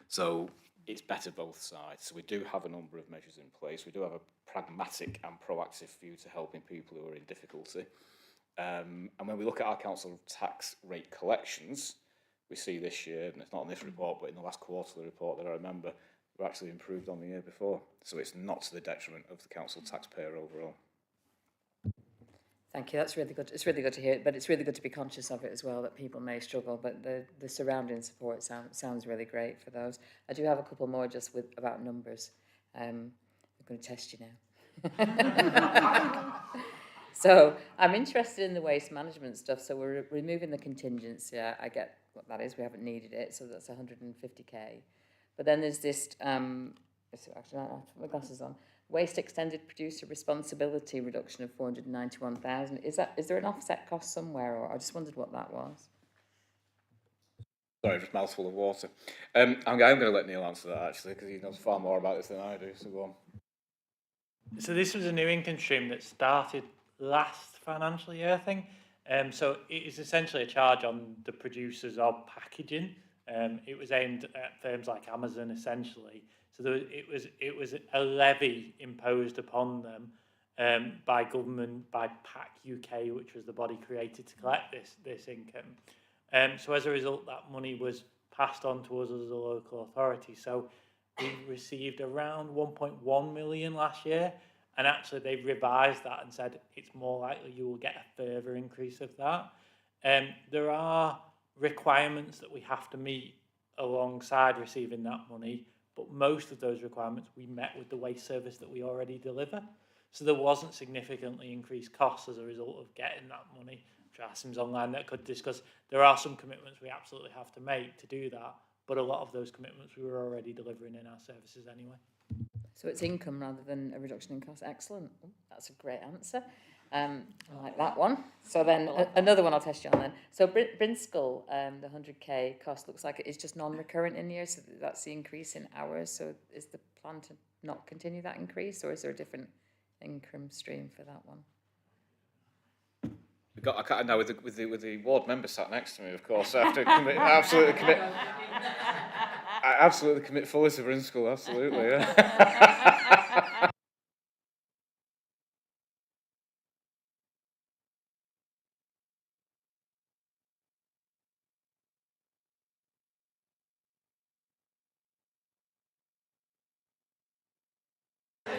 Speaker 3: So it's better both sides. So we do have a number of measures in place. We do have a pragmatic and proactive view to helping people who are in difficulty. And when we look at our council tax rate collections, we see this year, and it's not in this report, but in the last quarterly report that I remember, we've actually improved on the year before. So it's not to the detriment of the council taxpayer overall.
Speaker 9: Thank you, that's really good. It's really good to hear it, but it's really good to be conscious of it as well, that people may struggle, but the surrounding support sounds really great for those. I do have a couple more just about numbers. I'm going to test you now. So I'm interested in the waste management stuff. So we're removing the contingency. I get what that is. We haven't needed it, so that's 150k. But then there's this. Actually, I have to put my glasses on. Waste extended producer responsibility reduction of 491,000. Is there an offset cost somewhere, or I just wondered what that was?
Speaker 3: Sorry, just mouthful of water. I'm going to let Neil answer that actually, because he knows far more about this than I do. So go on.
Speaker 7: So this was a new income stream that started last financial year, I think. So it is essentially a charge on the producers of packaging. It was aimed at firms like Amazon, essentially. So it was a levy imposed upon them by government, by PAC UK, which was the body created to collect this income. So as a result, that money was passed on to us as a local authority. So we received around 1.1 million last year, and actually they've revised that and said it's more likely you will get a further increase of that. There are requirements that we have to meet alongside receiving that money, but most of those requirements we met with the waste service that we already deliver. So there wasn't significantly increased costs as a result of getting that money. Asim's online that could discuss. There are some commitments we absolutely have to make to do that, but a lot of those commitments we were already delivering in our services anyway.
Speaker 9: So it's income rather than a reduction in cost. Excellent. Oh, that's a great answer. I like that one. So then another one I'll test you on then. So Brinskull, the 100k cost looks like it is just non-recurrent in year, so that's the increase in hours. So is the plan to not continue that increase, or is there a different income stream for that one?
Speaker 3: I can't now with the ward member sat next to me, of course. I have to absolutely commit fully to Brinskull, absolutely. Yeah.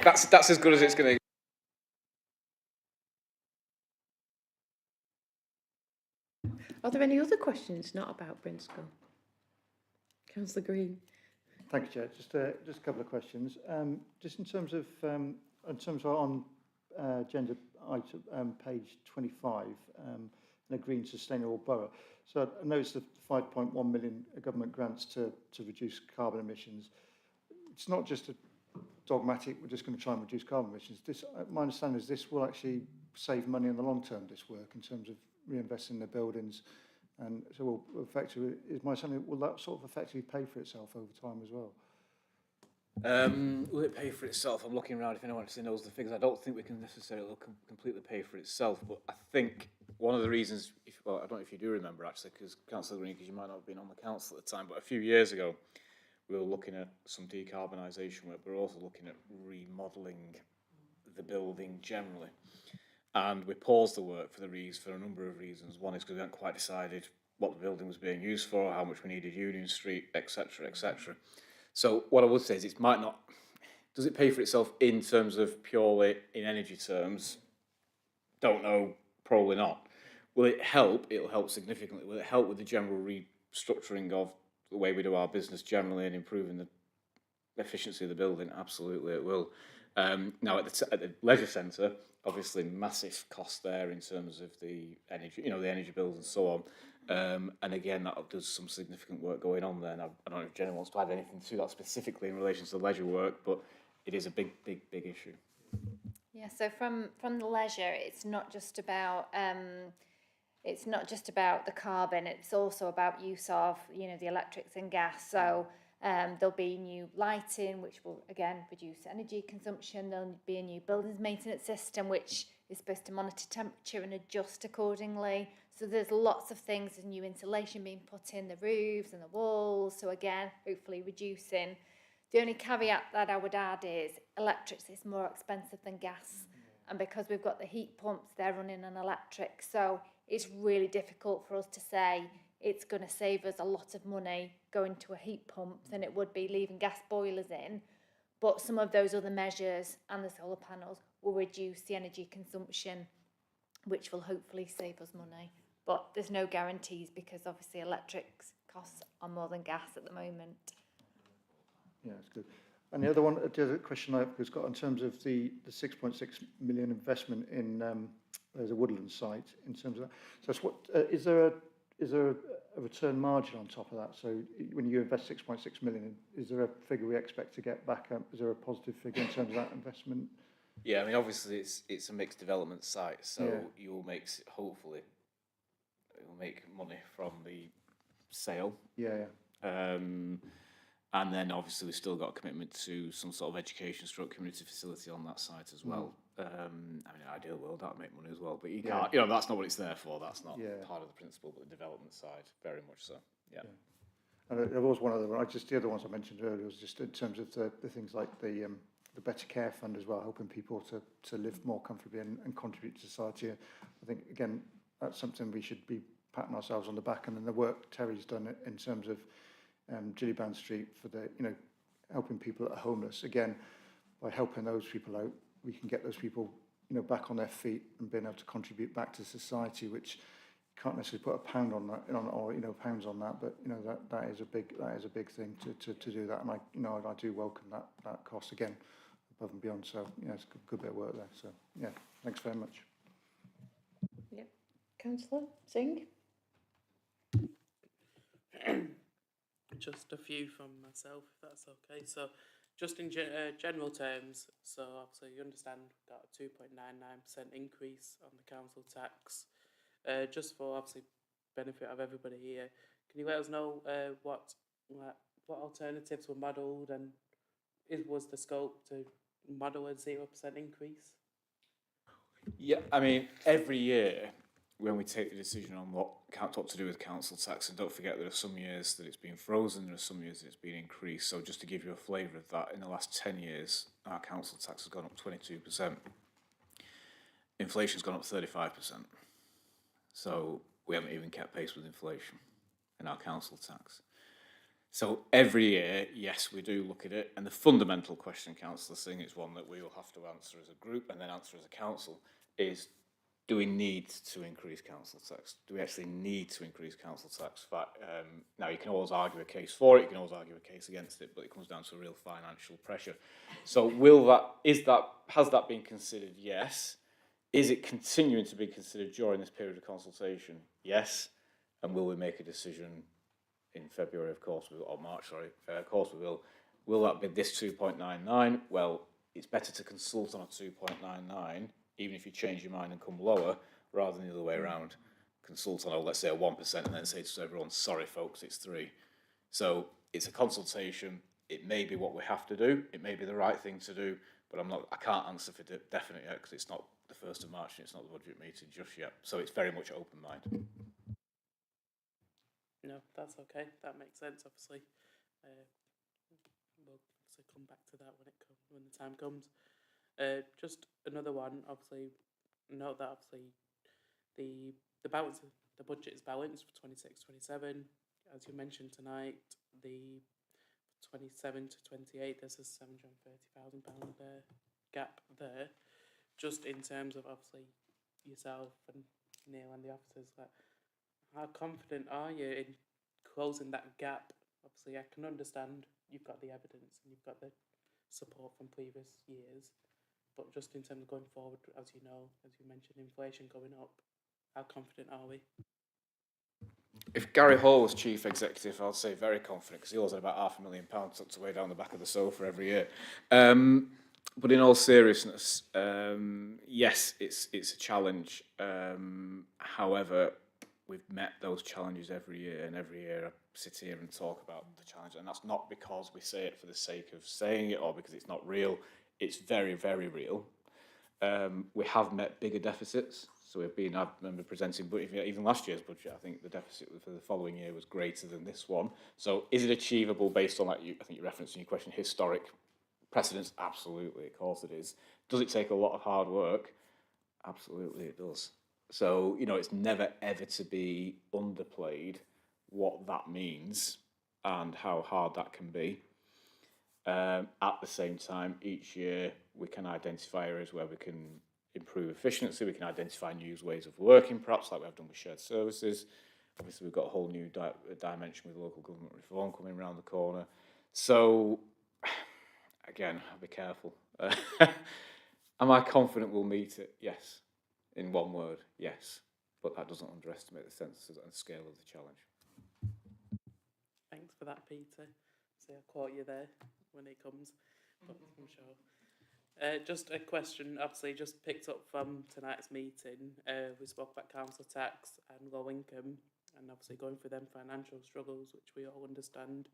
Speaker 3: that's as good as it's going to.
Speaker 1: Are there any other questions not about Brinscombe? Councillor Green.
Speaker 8: Thank you, Chair. Just a couple of questions. Just in terms of on agenda item page 25, in a green sustainable borough. So I noticed the 5.1 million government grants to reduce carbon emissions. It's not just a dogmatic, we're just going to try and reduce carbon emissions. This, my understanding is this will actually save money in the long term, this work, in terms of reinvesting in the buildings. And so will effectively, is my understanding, will that sort of effectively pay for itself over time as well?
Speaker 3: Will it pay for itself? I'm looking around if anyone actually knows the figures. I don't think we can necessarily completely pay for itself, but I think one of the reasons, well, I don't know if you do remember actually, because Councillor Green, because you might not have been on the council at the time, but a few years ago, we were looking at some decarbonisation work, but we're also looking at remodelling the building generally. And we paused the work for a number of reasons. One is because we hadn't quite decided what the building was being used for, how much we needed Union Street, etc., etc. So what I would say is it might not, does it pay for itself in terms of purely in energy terms? Don't know, probably not. Will it help? It'll help significantly. Will it help with the general restructuring of the way we do our business generally and improving the efficiency of the building? Absolutely it will. Now at the leisure centre, obviously massive cost there in terms of the energy, the energy bills and so on. And again, that does some significant work going on there. And I don't know if Jenny wants to add anything to that specifically in relation to the leisure work, but it is a big issue.
Speaker 10: Yeah, so from the leisure, it's not just about the carbon. It's also about use of the electrics and gas. So there'll be new lighting, which will again reduce energy consumption. There'll be a new buildings maintenance system, which is supposed to monitor temperature and adjust accordingly. So there's lots of things, there's new insulation being put in the roofs and the walls. So again, hopefully reducing. The only caveat that I would add is electrics is more expensive than gas. And because we've got the heat pumps, they're running on electric. So it's really difficult for us to say it's going to save us a lot of money going to a heat pump than it would be leaving gas boilers in. But some of those other measures and the solar panels will reduce the energy consumption, which will hopefully save us money. But there's no guarantees because obviously electrics costs are more than gas at the moment.
Speaker 8: Yeah, that's good. And the other question I've got in terms of the 6.6 million investment in there's a woodland site in terms of that. So that's what is there a return margin on top of that? So when you invest 6.6 million, is there a figure we expect to get back? Is there a positive figure in terms of that investment?
Speaker 3: Yeah, I mean obviously it's a mixed development site, so
Speaker 8: yeah.
Speaker 3: you'll hopefully you'll make money from the sale.
Speaker 8: Yeah.
Speaker 3: And then obviously we've still got a commitment to some sort of education stroke community facility on that site as well. I mean, in an ideal world, that'd make money as well, but you can't, that's not what it's there for. That's not part of the principle, but the development side, very much so. Yeah.
Speaker 8: And there was one other one, the other ones I mentioned earlier was just in terms of the things like the Better Care Fund as well, helping people to live more comfortably and contribute to society. I think, again, that's something we should be patting ourselves on the back, and then the work Terry's done in terms of Gillibrand Street for the, helping people that are homeless. Again, by helping those people out, we can get those people, back on their feet and being able to contribute back to society, which can't necessarily put a pound on that, or pounds on that, but that is a big thing to do that, and I do welcome that cost again, above and beyond. So it's a good bit of work there. So thanks very much.
Speaker 1: Yeah, Councillor Singh.
Speaker 11: Just a few from myself, if that's okay. So, just in general terms, so obviously you understand we've got a 2.99% increase on the council tax. Just for obviously benefit of everybody here, can you let us know what alternatives were modelled and was the scope to model a 0% increase?
Speaker 3: Yeah, I mean, every year when we take the decision on what to do with council tax, and don't forget there are some years that it's been frozen, there are some years that it's been increased. So just to give you a flavour of that, in the last 10 years, our council tax has gone up 22%. Inflation's gone up 35%. So we haven't even kept pace with inflation in our council tax. So every year, yes, we do look at it. And the fundamental question, Councillor Singh, is one that we will have to answer as a group and then answer as a council, is do we need to increase council tax? Do we actually need to increase council tax? Now, you can always argue a case for it, you can always argue a case against it, but it comes down to real financial pressure. So has that been considered? Yes. Is it continuing to be considered during this period of consultation? Yes. And will we make a decision in February, of course, or March, sorry, of course we will. Will that be this 2.99? Well, it's better to consult on a 2.99, even if you change your mind and come lower, rather than the other way around. Consult on, let's say, a 1% and then say to everyone, sorry, folks, it's 3. So it's a consultation. It may be what we have to do. It may be the right thing to do, but I can't answer for definite yet because it's not the 1st of March and it's not the budget meeting just yet. So it's very much open mind.
Speaker 11: No, that's okay. That makes sense. Obviously, we'll obviously come back to that when the time comes. Just another one. Obviously, note that obviously the budget is balanced for 26-27. As you mentioned tonight, the 27 to 28, there's a £730,000 gap there. Just in terms of obviously yourself and Neil and the officers, how confident are you in closing that gap? Obviously, I can understand you've got the evidence and you've got the support from previous years, but just in terms of going forward, as you know, as you mentioned, inflation going up, how confident are we?
Speaker 3: If Gary Hall was chief executive, I'd say very confident because he always had about £500,000 tucked away down the back of the sofa every year. But in all seriousness, yes, it's a challenge. However, we've met those challenges every year, and every year I sit here and talk about the challenge, and that's not because we say it for the sake of saying it or because it's not real. It's very, very real. We have met bigger deficits, so I remember presenting, but even last year's budget, I think the deficit for the following year was greater than this one. So is it achievable based on, I think you referenced in your question, historic precedents? Absolutely, of course it is. Does it take a lot of hard work? Absolutely it does. So, it's never ever to be underplayed what that means and how hard that can be. At the same time, each year we can identify areas where we can improve efficiency, we can identify new ways of working, perhaps like we've done with shared services. Obviously, we've got a whole new dimension with local government reform coming around the corner. So, again, I'll be careful. Am I confident we'll meet it? Yes. In one word, yes. But that doesn't underestimate the sense and scale of the challenge.
Speaker 11: Thanks for that, Peter. So I'll quote you there when it comes, but I'm sure. Just a question, obviously, just picked up from tonight's meeting. We spoke about council tax and low income, and obviously going through them financial struggles, which we all understand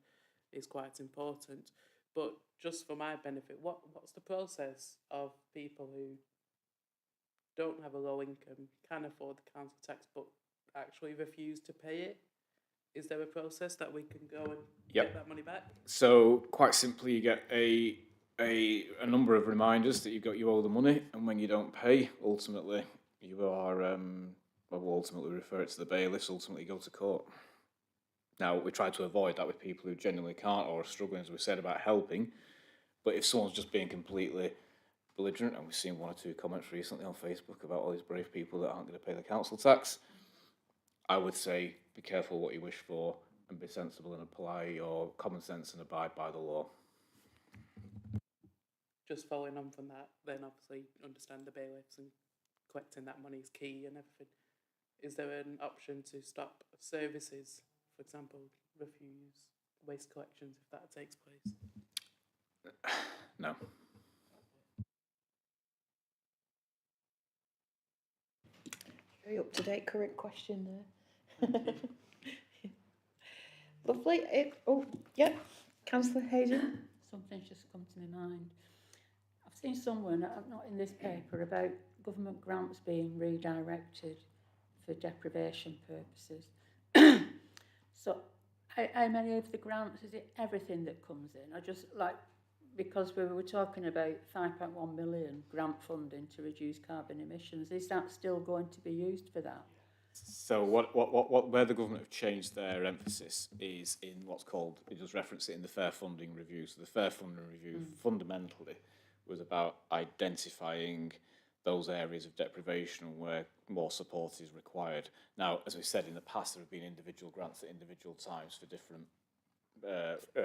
Speaker 11: is quite important. But just for my benefit, what's the process of people who don't have a low income, can afford the council tax, but actually refuse to pay it? Is there a process that we can go and get that money back? So
Speaker 3: quite simply, you get a number of reminders that you owe the money, and when you don't pay, ultimately you are we'll ultimately refer it to the bailiffs. Ultimately, go to court. Now, we try to avoid that with people who genuinely can't or are struggling, as we said about helping. But if someone's just being completely belligerent, and we've seen 1 or 2 comments recently on Facebook about all these brave people that aren't going to pay the council tax, I would say be careful what you wish for and be sensible and apply your common sense and abide by the law.
Speaker 11: Just following on from that, then obviously understand the bailiffs and collecting that money is key and everything. Is there an option to stop services, for example, refuse waste collections if that takes place?
Speaker 3: No.
Speaker 1: Very up-to-date, correct question there. Lovely. Councillor Hayden.
Speaker 6: Something's just come to my mind. I've seen somewhere, not in this paper, about government grants being redirected for deprivation purposes. So, how many of the grants, is it everything that comes in? I just because we were talking about 5.1 million grant funding to reduce carbon emissions, is that still going to be used for that?
Speaker 3: So where the government have changed their emphasis is in what's called, it does reference it in the fair funding review. So the fair funding review fundamentally was about identifying those areas of deprivation where more support is required. Now, as we said in the past, there have been individual grants at individual times for different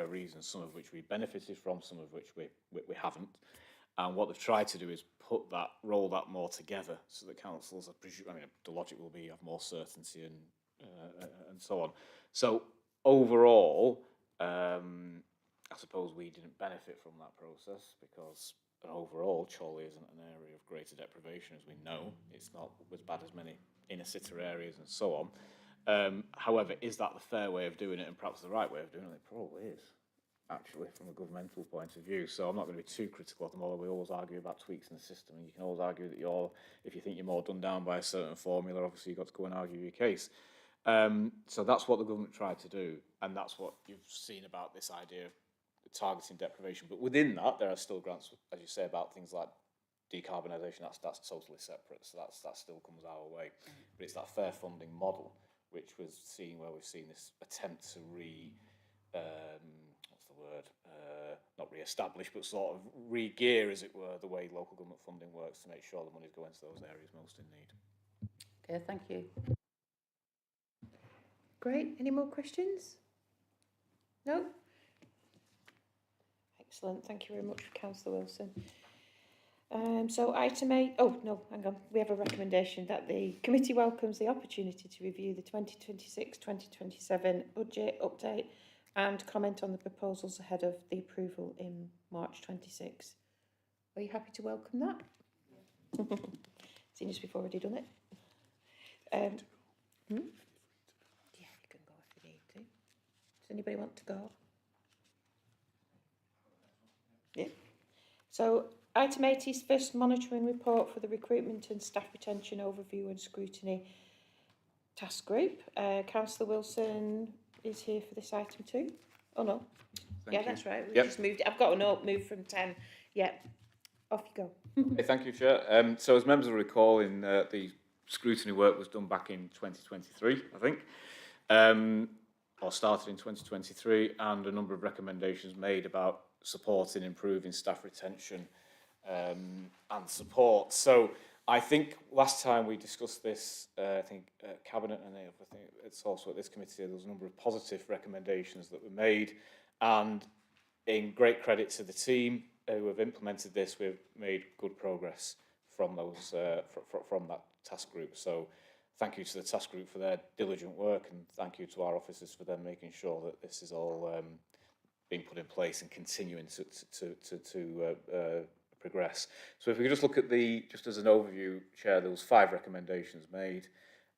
Speaker 3: reasons, some of which we benefited from, some of which we haven't. And what they've tried to do is roll that more together, so that councils, the logic will be you have more certainty and so on. So overall, I suppose we didn't benefit from that process because overall Chorley isn't an area of greater deprivation, as we know. It's not as bad as many inner city areas and so on. However, is that the fair way of doing it and perhaps the right way of doing it? It probably is, actually, from a governmental point of view. So I'm not going to be too critical of them, although we always argue about tweaks in the system, and you can always argue that if you think you're more done down by a certain formula, obviously you've got to go and argue your case. So that's what the government tried to do, and that's what you've seen about this idea of targeting deprivation. But within that, there are still grants, as you say, about things like decarbonisation. That's totally separate, so that still comes our way. But it's that fair funding model, which was seen where we've seen this attempt to not re-establish, but sort of re-gear, as it were, the way local government funding works to make sure the money's going to those areas most in need.
Speaker 6: Okay, thank you.
Speaker 1: Great. Any more questions? No? Excellent. Thank you very much, Councillor Wilson. So item 8, oh no, hang on. We have a recommendation that the committee welcomes the opportunity to review the 2026-2027 budget update and comment on the proposals ahead of the approval in March 26. Are you happy to welcome that? Yeah. Seeing as we've already done it. Yeah, you can go if you need to. Does anybody want to go? Yeah. So item 8 is first monitoring report for the recruitment and staff retention overview and scrutiny task group. Councillor Wilson is here for this item too. Oh no.
Speaker 3: Thank you.
Speaker 1: That's right. We just moved it. I've got a note moved from 10. Yeah. Off you go.
Speaker 3: Okay, thank you, Chair. So as members will recall, the scrutiny work was done back in 2023, I think, or started in 2023, and a number of recommendations made about supporting, improving staff retention and support. So I think last time we discussed this, Cabinet, and I think it's also at this committee, there was a number of positive recommendations that were made, and in great credit to the team who have implemented this, we've made good progress from those from that task group. So thank you to the task group for their diligent work, and thank you to our officers for them making sure that this is all being put in place and continuing to progress. So if we could just look at just as an overview, Chair, there was 5 recommendations made.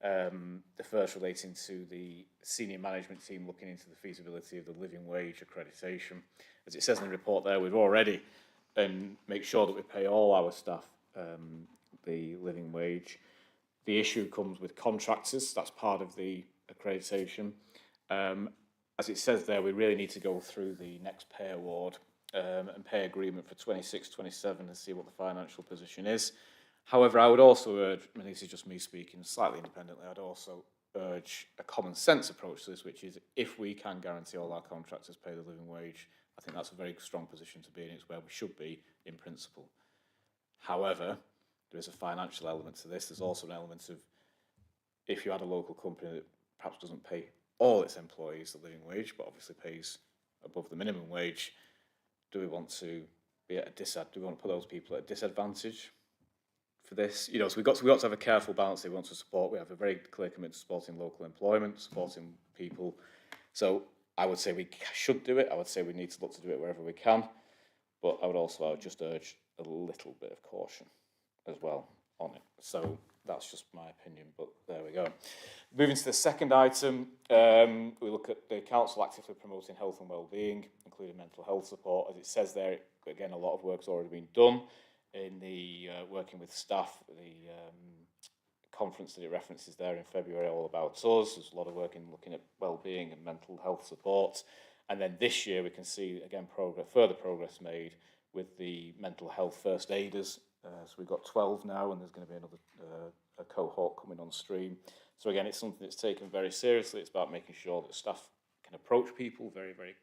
Speaker 3: The first relating to the senior management team looking into the feasibility of the living wage accreditation. As it says in the report there, we've already make sure that we pay all our staff the living wage. The issue comes with contractors, that's part of the accreditation. As it says there, we really need to go through the next pay award and pay agreement for 26-27 and see what the financial position is. However, I would also urge, and this is just me speaking slightly independently, I'd also urge a common sense approach to this, which is if we can guarantee all our contractors pay the living wage, I think that's a very strong position to be in. It's where we should be in principle. However, there is a financial element to this. There's also an element of if you had a local company that perhaps doesn't pay all its employees the living wage, but obviously pays above the minimum wage, do we want to be at a do we want to put those people at a disadvantage for this? You know, so we've got to have a careful balance here. We want to support. We have a very clear commitment to supporting local employment, supporting people. So I would say we should do it. I would say we need to look to do it wherever we can. But I would just urge a little bit of caution as well on it. So that's just my opinion, but there we go. Moving to the second item, we look at the council actively promoting health and well-being, including mental health support. As it says there, again, a lot of work's already been done in the working with staff. The conference that it references there in February, All About Us. There's a lot of work in looking at well-being and mental health support. And then this year we can see, again, further progress made with the mental health first aiders. So we've got 12 now, and there's going to be another a cohort coming on stream. So again, it's something that's taken very seriously. It's about making sure that staff can approach people very, very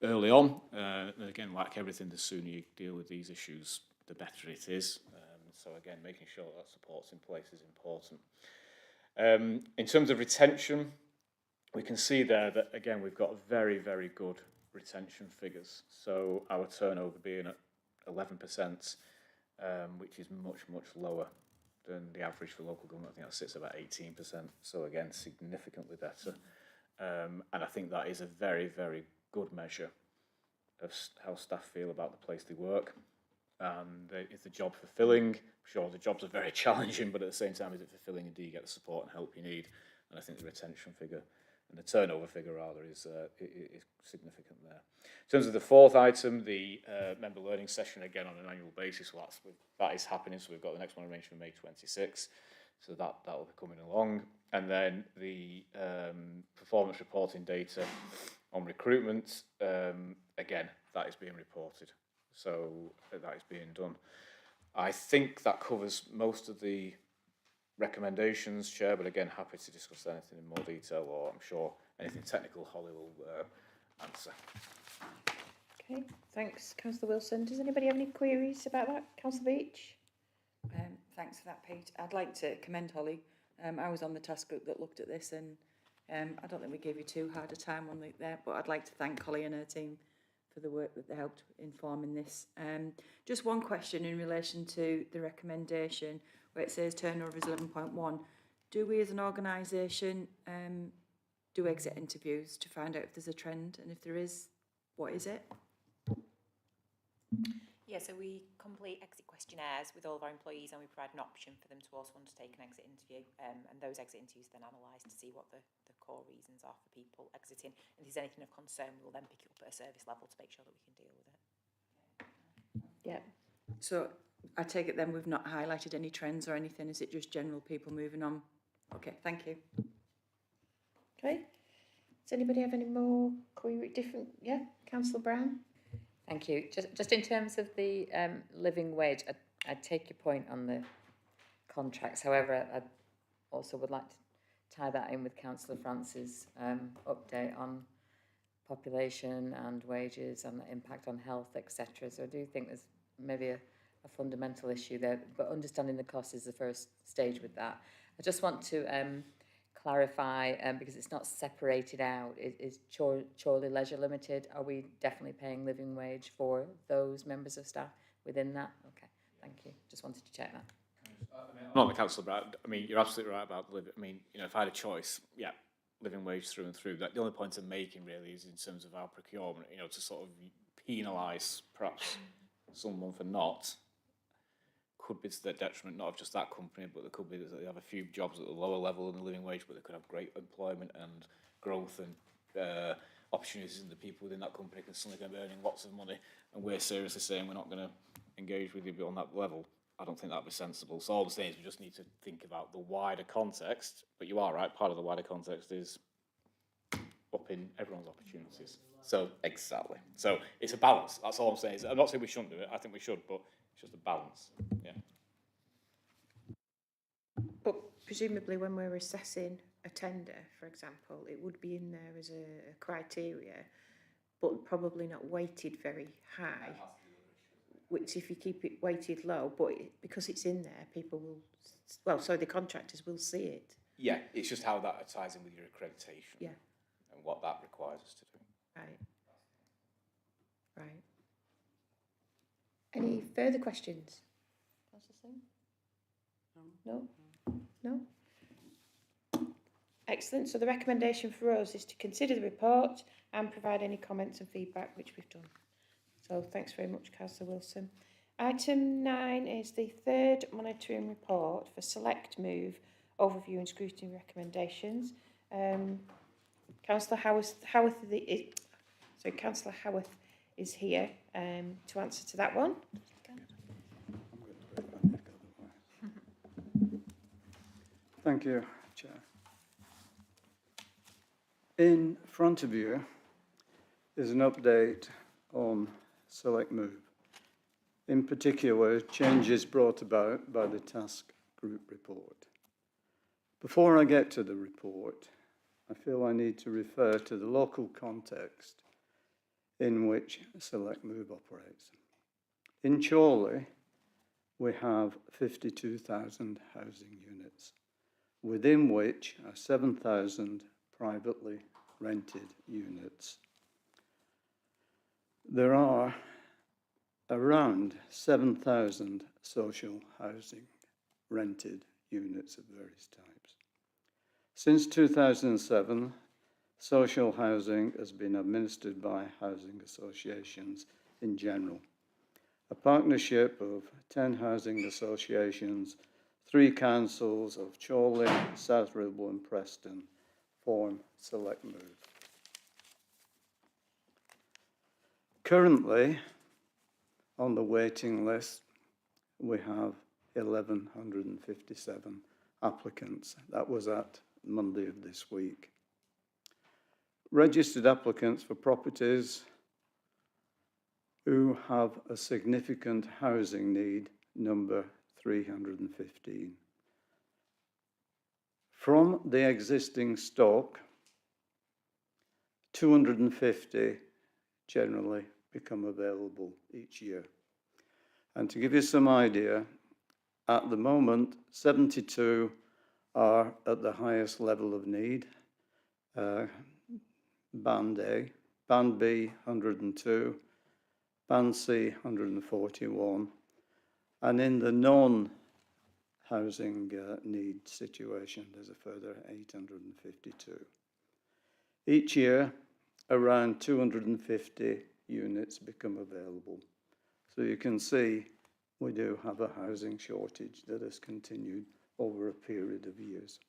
Speaker 3: early on. And again, like everything, the sooner you deal with these issues, the better it is. So again, making sure that support's in place is important. In terms of retention, we can see there that, again, we've got very, very good retention figures. So our turnover being at 11%, which is much, much lower than the average for local government. I think that sits about 18%. So again, significantly better. And I think that is a very, very good measure of how staff feel about the place they work. And is the job fulfilling? Sure, the jobs are very challenging, but at the same time, is it fulfilling and do you get the support and help you need? And I think the retention figure and the turnover figure rather is significant there. In terms of the fourth item, the member learning session, again on an annual basis, well, that is happening. So we've got the next one arranged for May 26. So that will be coming along. And then the performance reporting data on recruitment, again, that is being reported. So that is being done. I think that covers most of the recommendations, Chair, but again, happy to discuss anything in more detail, or I'm sure anything technical Holly will answer.
Speaker 1: Okay, thanks, Councillor Wilson. Does anybody have any queries about that? Councillor Beach?
Speaker 12: Thanks for that, Pete. I'd like to commend Holly. I was on the task group that looked at this, and I don't think we gave you too hard a time on there, but I'd like to thank Holly and her team for the work that they helped in forming this. Just one question in relation to the recommendation where it says turnover is 11.1. Do we as an organisation do exit interviews to find out if there's a trend, and if there is, what is it?
Speaker 13: Yeah, so we complete exit questionnaires with all of our employees, and we provide an option for them to also undertake an exit interview, and those exit interviews are then analysed to see what the core reasons are for people exiting. And if there's anything of concern, we'll then pick it up at a service level to make sure that we can deal with it.
Speaker 1: Yeah.
Speaker 12: So I take it then we've not highlighted any trends or anything, is it just general people moving on? Okay, thank you.
Speaker 1: Okay. Does anybody have any more query? Different? Yeah, Councillor Brown?
Speaker 9: Thank you. Just in terms of the living wage, I take your point on the contracts. However, I also would like to tie that in with Councillor Francis' update on population and wages and the impact on health, etc. So I do think there's maybe a fundamental issue there, but understanding the cost is the first stage with that. I just want to clarify, because it's not separated out, is Chorley Leisure Limited, are we definitely paying living wage for those members of staff within that? Okay, thank you. Just wanted to check that.
Speaker 3: Not the council, but I mean, you're absolutely right about living. I mean, you know, if I had a choice, yeah, living wage through and through. That the only point I'm making really is in terms of our procurement, you know, to sort of penalise perhaps someone for not, could be to their detriment, not of just that company, but there could be that they have a few jobs at the lower level in the living wage, but they could have great employment and growth and opportunities, and the people within that company can suddenly be earning lots of money, and we're seriously saying we're not going to engage with you on that level. I don't think that'd be sensible. So all I'm saying is we just need to think about the wider context, but you are right, part of the wider context is upping everyone's opportunities. So, exactly. So it's a balance, that's all I'm saying. I'm not saying we shouldn't do it, I think we should, but it's just a balance, yeah.
Speaker 1: But presumably when we're assessing a tender, for example, it would be in there as a criteria, but probably not weighted very high. Which if you keep it weighted low, but because it's in there, people will, well, so the contractors will see it.
Speaker 3: Yeah, it's just how that ties in with your accreditation.
Speaker 1: Yeah.
Speaker 3: And what that requires us to do.
Speaker 1: Right. Right. Any further questions? No? No? Excellent. So the recommendation for us is to consider the report and provide any comments and feedback, which we've done. So thanks very much, Councillor Wilson. Item 9 is the third monitoring report for Select Move overview and scrutiny recommendations. Councillor Councillor Howarth is here to answer to that one.
Speaker 14: Thank you, Chair. In front of you is an update on Select Move. In particular, changes brought about by the task group report. Before I get to the report, I feel I need to refer to the local context in which Select Move operates. In Chorley, we have 52,000 housing units, within which are 7,000 privately rented units. There are around 7,000 social housing rented units of various types. Since 2007, social housing has been administered by housing associations in general. A partnership of 10 housing associations, 3 councils of Chorley, South Ribble and Preston form Select Move. Currently, on the waiting list, we have 1,157 applicants. That was at Monday of this week. Registered applicants for properties who have a significant housing need, number 315. From the existing stock, 250 generally become available each year. And to give you some idea, at the moment, 72 are at the highest level of need, Band A, Band B, 102, Band C, 141, and in the non-housing need situation, there's a further 852. Each year, around 250 units become available. So you can see we do have a housing shortage that has continued over a period of years.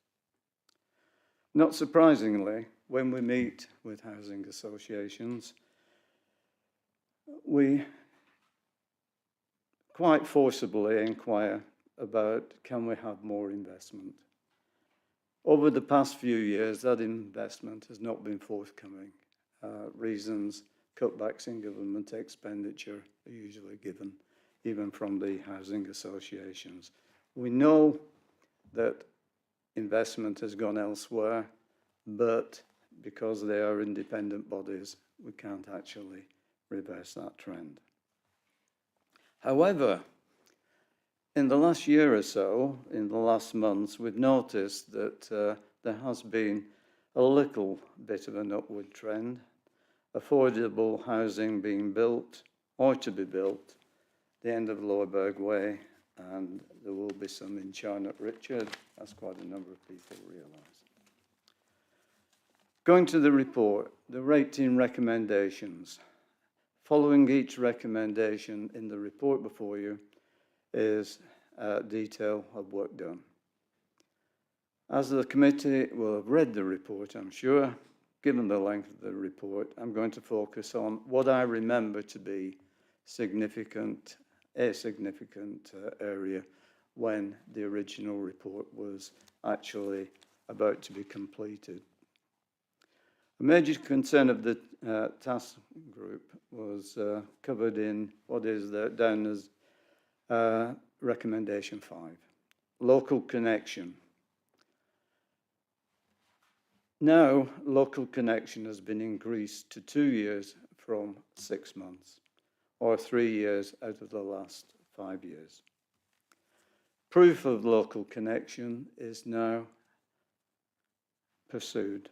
Speaker 14: Not surprisingly, when we meet with housing associations, we quite forcibly inquire about, can we have more investment? Over the past few years, that investment has not been forthcoming. Reasons, cutbacks in government expenditure are usually given, even from the housing associations. We know that investment has gone elsewhere, but because they are independent bodies, we can't actually reverse that trend. However, in the last year or so, in the last months, we've noticed that there has been a little bit of an upward trend. Affordable housing being built, or to be built, the end of Lowerberg Way, and there will be some in Charnock Richard, as quite a number of people realise. Going to the report, the 18 recommendations. Following each recommendation in the report before you is detail of work done. As the committee will have read the report, I'm sure, given the length of the report, I'm going to focus on what I remember to be a significant area when the original report was actually about to be completed. A major concern of the task group was covered in what is down as recommendation 5, local connection. Now, local connection has been increased to 2 years from 6 months, or 3 years out of the last 5 years. Proof of local connection is now pursued,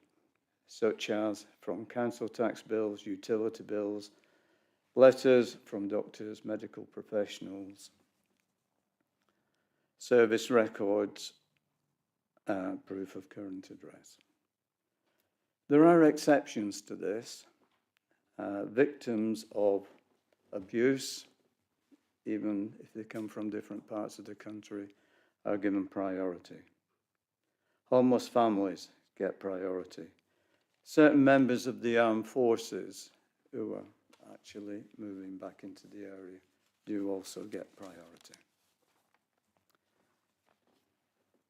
Speaker 14: such as from council tax bills, utility bills, letters from doctors, medical professionals, service records, proof of current address. There are exceptions to this. Victims of abuse, even if they come from different parts of the country, are given priority. Homeless families get priority. Certain members of the armed forces who are actually moving back into the area do also get priority.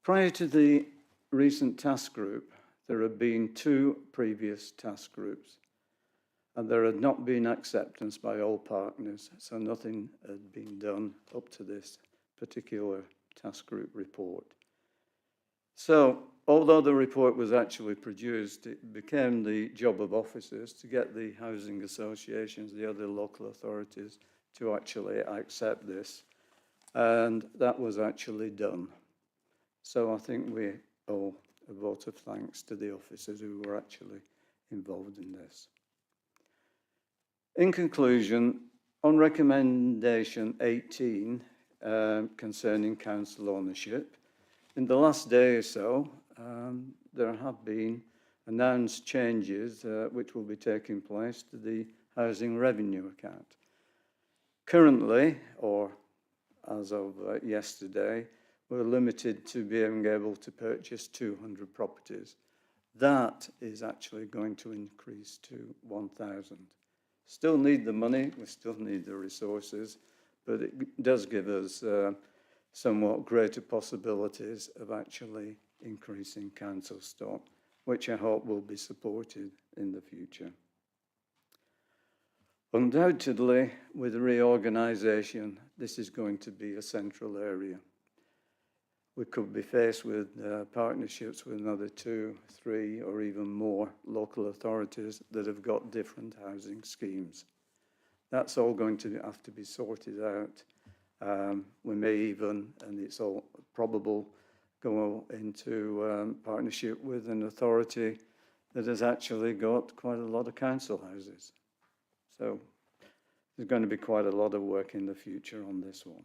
Speaker 14: Prior to the recent task group, there had been 2 previous task groups, and there had not been acceptance by all partners, so nothing had been done up to this particular task group report. So although the report was actually produced, it became the job of officers to get the housing associations, the other local authorities, to actually accept this. And that was actually done. So I think we owe a vote of thanks to the officers who were actually involved in this. In conclusion, on recommendation 18 concerning council ownership, in the last day or so, there have been announced changes which will be taking place to the housing revenue account. Currently, or as of yesterday, we're limited to being able to purchase 200 properties. That is actually going to increase to 1,000. Still need the money, we still need the resources, but it does give us somewhat greater possibilities of actually increasing council stock, which I hope will be supported in the future. Undoubtedly, with reorganisation, this is going to be a central area. We could be faced with partnerships with another 2, 3, or even more local authorities that have got different housing schemes. That's all going to have to be sorted out. We may even, and it's all probable, go into partnership with an authority that has actually got quite a lot of council houses. So there's going to be quite a lot of work in the future on this one.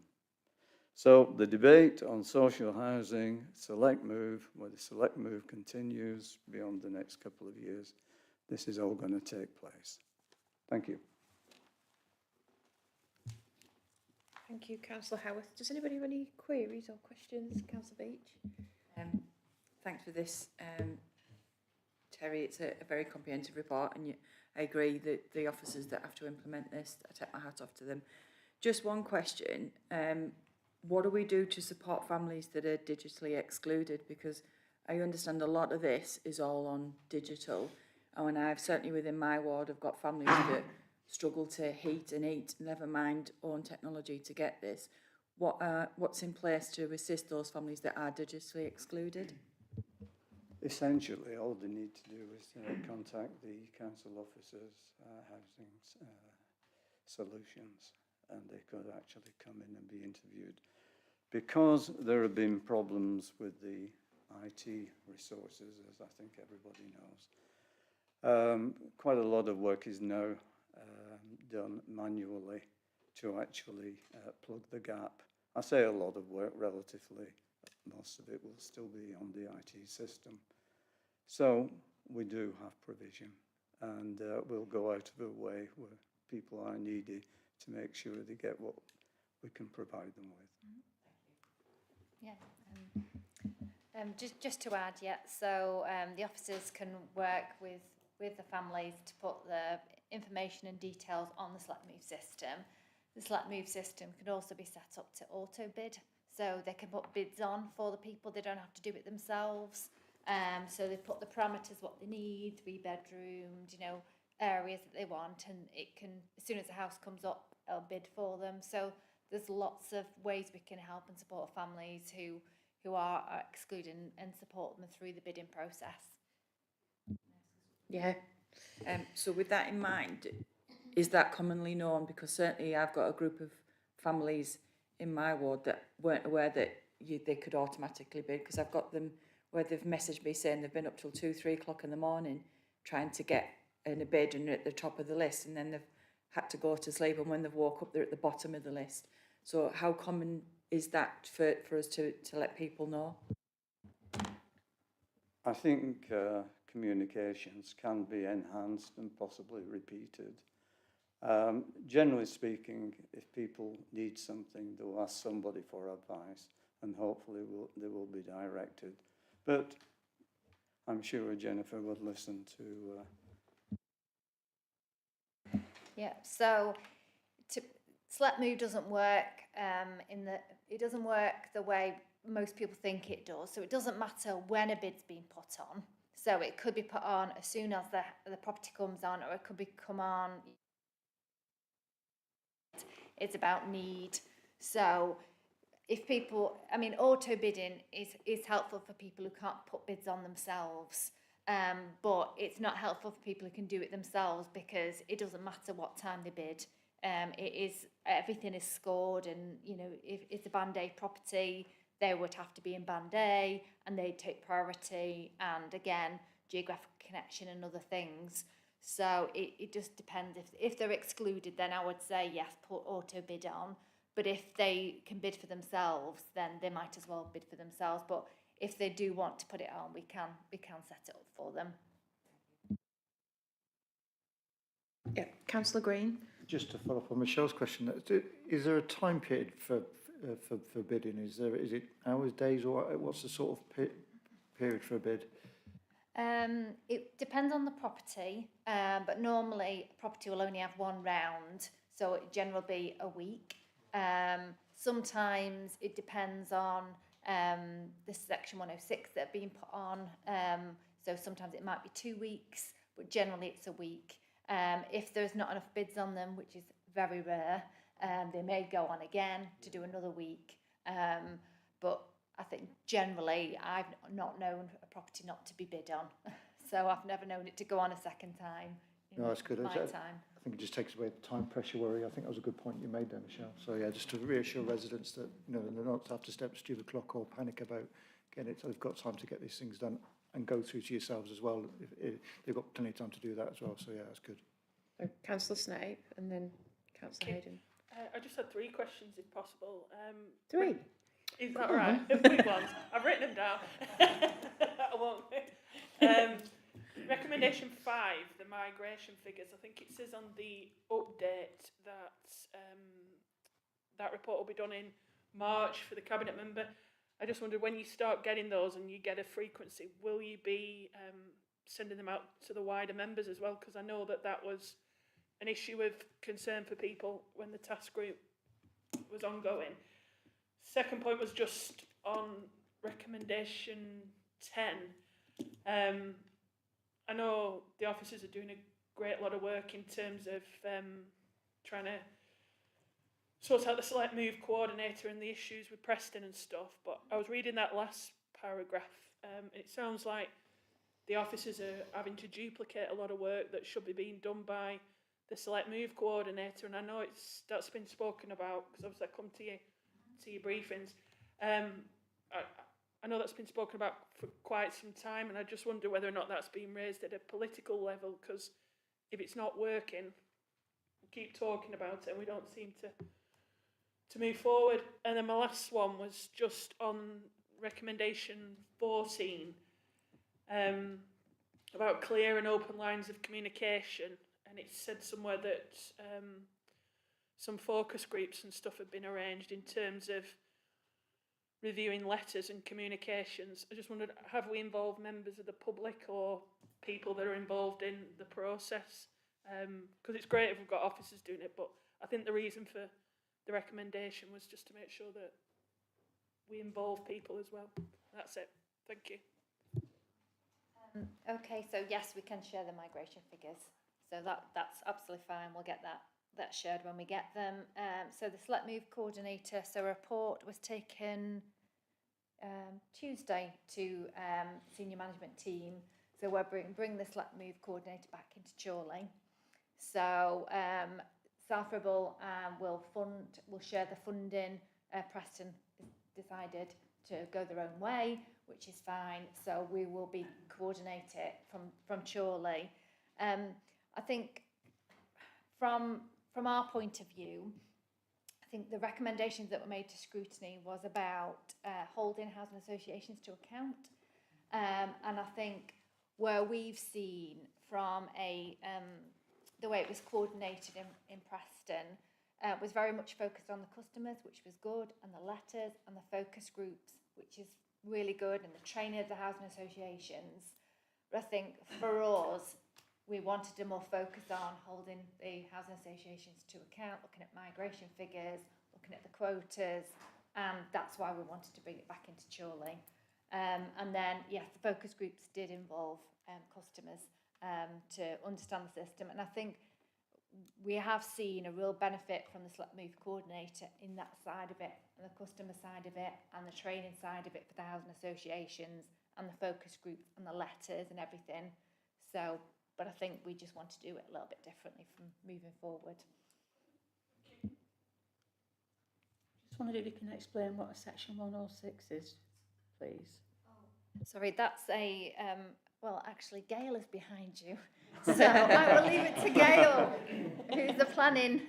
Speaker 14: So the debate on social housing, select move, where the select move continues beyond the next couple of years, this is all going to take place. Thank you.
Speaker 1: Thank you, Councillor Howarth. Does anybody have any queries or questions? Councillor Beach?
Speaker 12: Thanks for this, Terry. It's a very comprehensive report, and I agree that the officers that have to implement this, I take my hat off to them. Just one question. What do we do to support families that are digitally excluded? Because I understand a lot of this is all on digital. And I've certainly within my ward, I've got families that struggle to heat and eat, never mind own technology to get this. What's in place to assist those families that are digitally excluded?
Speaker 14: Essentially, all they need to do is contact the council officers, housing solutions, and they could actually come in and be interviewed. Because there have been problems with the IT resources, as I think everybody knows, quite a lot of work is now done manually to actually plug the gap. I say a lot of work relatively, most of it will still be on the IT system. So we do have provision, and we'll go out of the way where people are needy to make sure they get what we can provide them with.
Speaker 10: Yeah. Just to add, so the officers can work with the families to put the information and details on the Select Move system. The Select Move system can also be set up to auto bid, so they can put bids on for the people. They don't have to do it themselves. So they put the parameters, what they need, 3-bedroomed, areas that they want, and it can, as soon as the house comes up, it'll bid for them. So there's lots of ways we can help and support families who are excluded and support them through the bidding process.
Speaker 12: Yeah. So with that in mind, is that commonly known? Because certainly I've got a group of families in my ward that weren't aware that they could automatically bid, because I've got them where they've messaged me saying they've been up till 2-3 o'clock in the morning trying to get in a bid and at the top of the list, and then they've had to go to sleep, and when they've woke up they're at the bottom of the list. So how common is that for us to let people know?
Speaker 14: I think communications can be enhanced and possibly repeated. Generally speaking, if people need something, they'll ask somebody for advice, and hopefully they will be directed. But I'm sure Jennifer would listen to...
Speaker 10: Yeah, so Select Move doesn't work it doesn't work the way most people think it does. So it doesn't matter when a bid's been put on. So it could be put on as soon as the property comes on, or it could come on. It's about need. So if people, I mean, auto bidding is helpful for people who can't put bids on themselves. But it's not helpful for people who can do it themselves, because it doesn't matter what time they bid. Everything is scored, and you know, if it's a Band A property, they would have to be in Band A and they'd take priority, and again, geographic connection and other things. So it just depends. If they're excluded, then I would say yes, put auto bid on. But if they can bid for themselves, then they might as well bid for themselves. But if they do want to put it on, we can set it up for them.
Speaker 1: Yeah, Councillor Green.
Speaker 8: Just to follow up on Michelle's question, is there a time period for bidding? Is it hours, days, or what's the sort of period for a bid?
Speaker 10: It depends on the property, but normally a property will only have one round, so it generally be a week. Sometimes it depends on the Section 106 that have been put on, so sometimes it might be 2 weeks, but generally it's a week. If there's not enough bids on them, which is very rare, they may go on again to do another week. But I think generally I've not known a property not to be bid on. So I've never known it to go on a second time in
Speaker 8: No, that's good.
Speaker 10: my
Speaker 8: I
Speaker 10: time.
Speaker 8: think it just takes away the time pressure worry. I think that was a good point you made there, Michelle. So yeah, just to reassure residents that, you know, they're not to have to step stupid clock or panic about getting it. So they've got time to get these things done and go through to yourselves as well. They've got plenty of time to do that as well. So yeah, that's good.
Speaker 1: So Councillor Snape and then Councillor Hayden.
Speaker 5: I just had 3 questions, if possible.
Speaker 1: 3?
Speaker 5: Is that all right? Quick ones. I've written them down. I won't. Recommendation 5, the migration figures. I think it says on the update that that report will be done in March for the cabinet member. I just wondered, when you start getting those and you get a frequency, will you be sending them out to the wider members as well? Because I know that was an issue of concern for people when the task group was ongoing. Second point was just on recommendation 10. I know the officers are doing a great lot of work in terms of trying to sort out the select move coordinator and the issues with Preston and stuff, but I was reading that last paragraph, and it sounds like the officers are having to duplicate a lot of work that should be being done by the select move coordinator, and I know that's been spoken about, because obviously I come to your briefings. I know that's been spoken about for quite some time, and I just wonder whether or not that's been raised at a political level, because if it's not working, we keep talking about it and we don't seem to move forward. And then my last one was just on recommendation 14, about clear and open lines of communication, and it said somewhere that some focus groups and stuff have been arranged in terms of reviewing letters and communications. I just wondered, have we involved members of the public or people that are involved in the process? Because it's great if we've got officers doing it, but I think the reason for the recommendation was just to make sure that we involve people as well. That's it. Thank you.
Speaker 10: Okay, so yes, we can share the migration figures. So that's absolutely fine. We'll get that shared when we get them. So the select move coordinator, so a report was taken Tuesday to senior management team. So we're bring the select move coordinator back into Chorley. So South Ribble will share the funding. Preston decided to go their own way, which is fine. So we will be coordinated from Chorley. I think from our point of view, I think the recommendations that were made to Scrutiny was about holding housing associations to account. And I think where we've seen from the way it was coordinated in Preston was very much focused on the customers, which was good, and the letters and the focus groups, which is really good, and the training of the housing associations. But I think for us, we wanted to more focus on holding the housing associations to account, looking at migration figures, looking at the quotas, and that's why we wanted to bring it back into Chorley. And then, yes, the focus groups did involve customers to understand the system. And I think we have seen a real benefit from the Select Move coordinator in that side of it, and the customer side of it, and the training side of it for the housing associations, and the focus groups, and the letters and everything. So, but I think we just want to do it a little bit differently from moving forward.
Speaker 6: Just wondered if you can explain what a section 106 is, please.
Speaker 10: Sorry, that's a, well, actually, Gail is behind you. So I will leave it to Gail, who's the planning.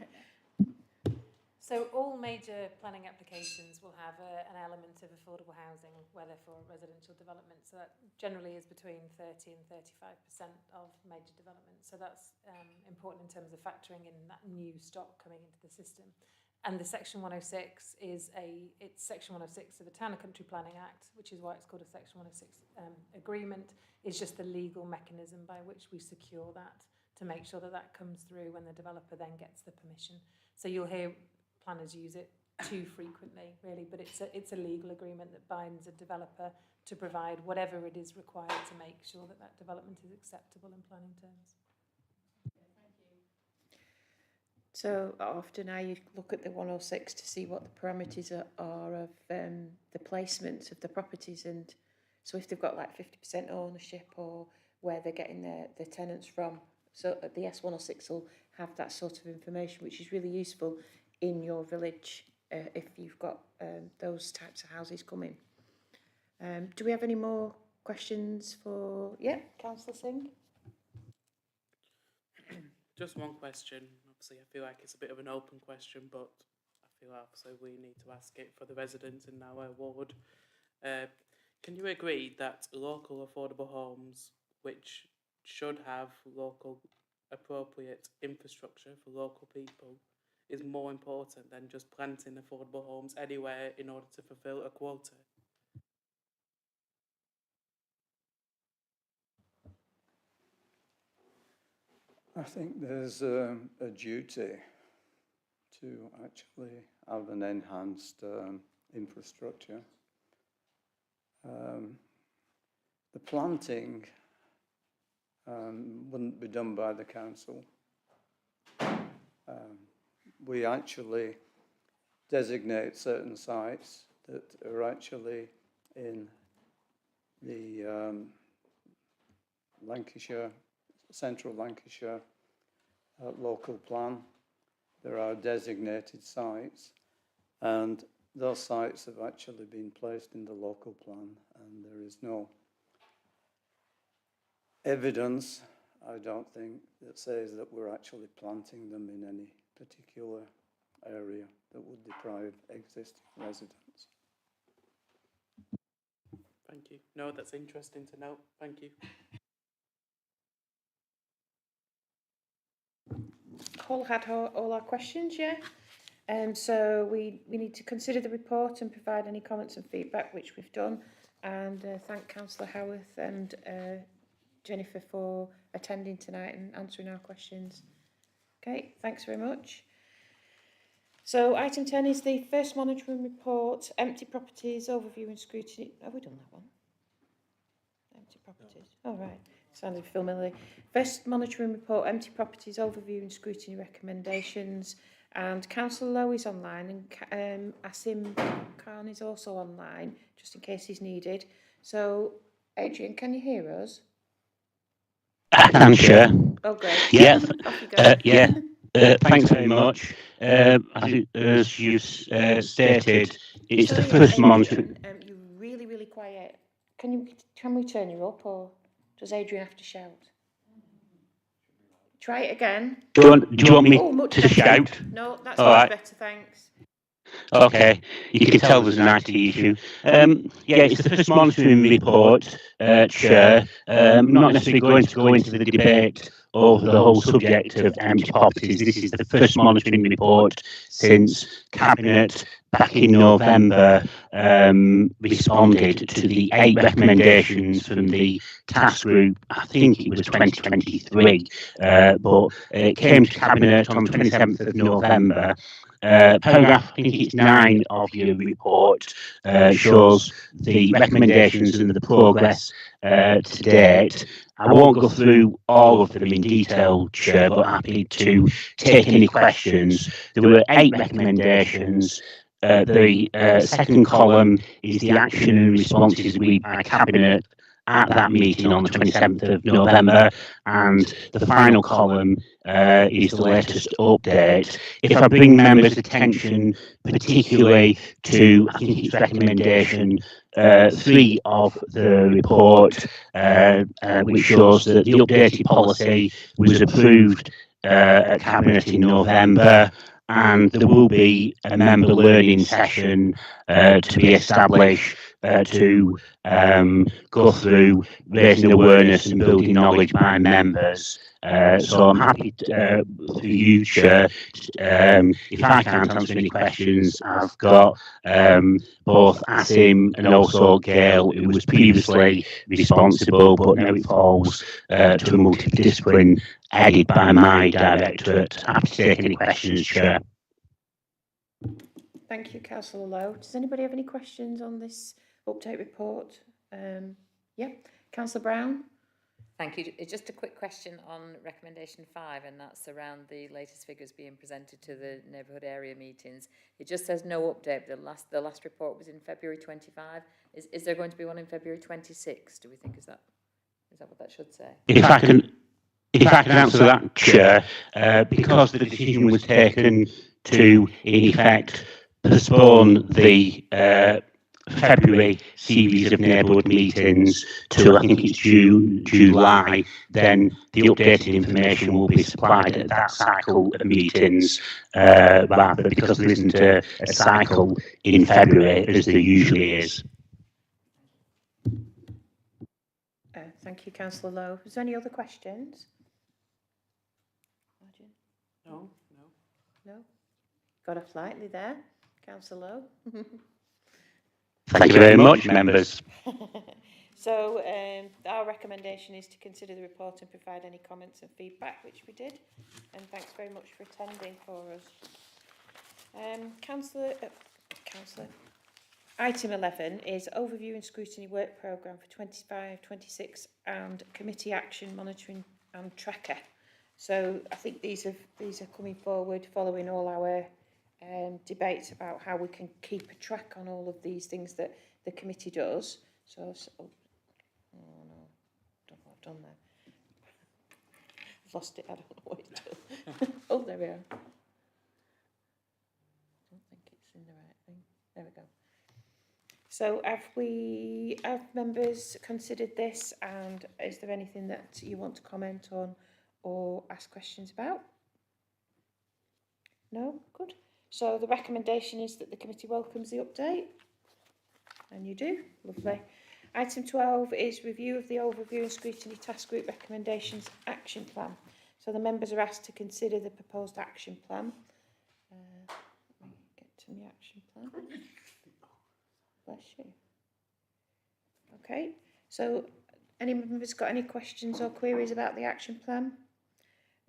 Speaker 2: So all major planning applications will have an element of affordable housing, whether for residential development. So that generally is between 30 and 35% of major development. So that's important in terms of factoring in that new stock coming into the system. And the Section 106 is it's Section 106 of the Town and Country Planning Act, which is why it's called a Section 106 agreement. It's just the legal mechanism by which we secure that to make sure that that comes through when the developer then gets the permission. So you'll hear planners use it too frequently, really, but it's a legal agreement that binds a developer to provide whatever it is required to make sure that that development is acceptable in planning terms.
Speaker 1: So often I look at the 106 to see what the parameters are of the placements of the properties, and so if they've got like 50% ownership or where they're getting their tenants from, so the S106 will have that sort of information, which is really useful in your village if you've got those types of houses coming. Do we have any more questions for, Councillor Singh?
Speaker 11: Just one question. Obviously, I feel like it's a bit of an open question, but I feel obviously we need to ask it for the residents in our ward. Can you agree that local affordable homes, which should have local appropriate infrastructure for local people, is more important than just planting affordable homes anywhere in order to fulfil a quota?
Speaker 14: I think there's a duty to actually have an enhanced infrastructure. The planting wouldn't be done by the council. We actually designate certain sites that are actually in the Lancashire, Central Lancashire local plan. There are designated sites, and those sites have actually been placed in the local plan, and there is no evidence, I don't think, that says that we're actually planting them in any particular area that would deprive existing residents.
Speaker 11: Thank you. No, that's interesting to know. Thank you.
Speaker 1: Paul had all our questions, yeah? So we need to consider the report and provide any comments and feedback, which we've done, and thank Councillor Howarth and Jennifer for attending tonight and answering our questions. Okay, thanks very much. So item 10 is the first monitoring report, empty properties, overview and scrutiny. Have we done that one? Empty properties. Oh, right. Sounded familiar. First monitoring report, empty properties, overview and scrutiny recommendations. And Councillor Lowe is online, and Asim Khan is also online, just in case he's needed. So, Adrian, can you hear us?
Speaker 15: I can, Chair.
Speaker 1: Oh, great.
Speaker 15: Yeah.
Speaker 1: Off you go.
Speaker 15: Yeah. Thanks very much. As you stated, it's the first
Speaker 1: Adrian,
Speaker 15: monitoring.
Speaker 1: You're really, really quiet. Can we turn you up, or does Adrian have to shout? Try it again.
Speaker 15: Do you want me to shout?
Speaker 1: No, that's
Speaker 15: All
Speaker 1: much
Speaker 15: right.
Speaker 1: better, thanks.
Speaker 15: Okay, you can tell there's an IT issue. Yeah, it's the first monitoring report, Chair. Not necessarily going to go into the debate over the whole subject of empty properties. This is the first monitoring report since Cabinet back in November responded to the 8 recommendations from the task group. I think it was 2023, but it came to Cabinet on the 27th of November. paragraph, I think it's 9 of your report, shows the recommendations and the progress to date. I won't go through all of them in detail, Chair, but happy to take any questions. There were 8 recommendations. The second column is the action and responses agreed by Cabinet at that meeting on the 27th of November, and the final column is the latest update. If I bring members' attention particularly to, I think it's recommendation 3 of the report, which shows that the updated policy was approved at Cabinet in November, and there will be a member learning session to be established to go through raising awareness and building knowledge by members. So I'm happy to, through you, Chair, if I can't answer any questions, I've got both Asim and also Gail, who was previously responsible, but now it falls to a multidiscipline headed by my directorate. Happy to take any questions, Chair.
Speaker 1: Thank you, Councillor Lowe. Does anybody have any questions on this update report? Yeah, Councillor Brown.
Speaker 9: Thank you. Just a quick question on recommendation 5, and that's around the latest figures being presented to the neighbourhood area meetings. It just says no update. The last report was in February 25. Is there going to be one in February 26? Do we think is that what that should say?
Speaker 15: If I can answer that, Chair, because the decision was taken to, in effect, postpone the February series of neighbourhood meetings to, I think it's July, then the updated information will be supplied at that cycle of meetings, rather because there isn't a cycle in February as there usually is.
Speaker 1: Thank you, Councillor Lowe. Is there any other questions?
Speaker 11: No.
Speaker 1: No? Got off lightly there, Councillor Lowe.
Speaker 15: Thank you very much, members.
Speaker 1: So our recommendation is to consider the report and provide any comments and feedback, which we did. And thanks very much for attending for us. Councillor, item 11 is overview and scrutiny work programme for 25-26 and committee action monitoring and tracker. So I think these are coming forward following all our debates about how we can keep a track on all of these things that the committee does. So, oh no, don't know what I've done there. I've lost it, I don't know what it's done. Oh, there we are. I don't think it's in the right thing. There we go. So have members considered this, and is there anything that you want to comment on or ask questions about? No? Good. So the recommendation is that the committee welcomes the update. And you do. Lovely. Item 12 is review of the overview and scrutiny task group recommendations action plan. So the members are asked to consider the proposed action plan. Let me get to my action plan. Bless you. Okay. So any members got any questions or queries about the action plan?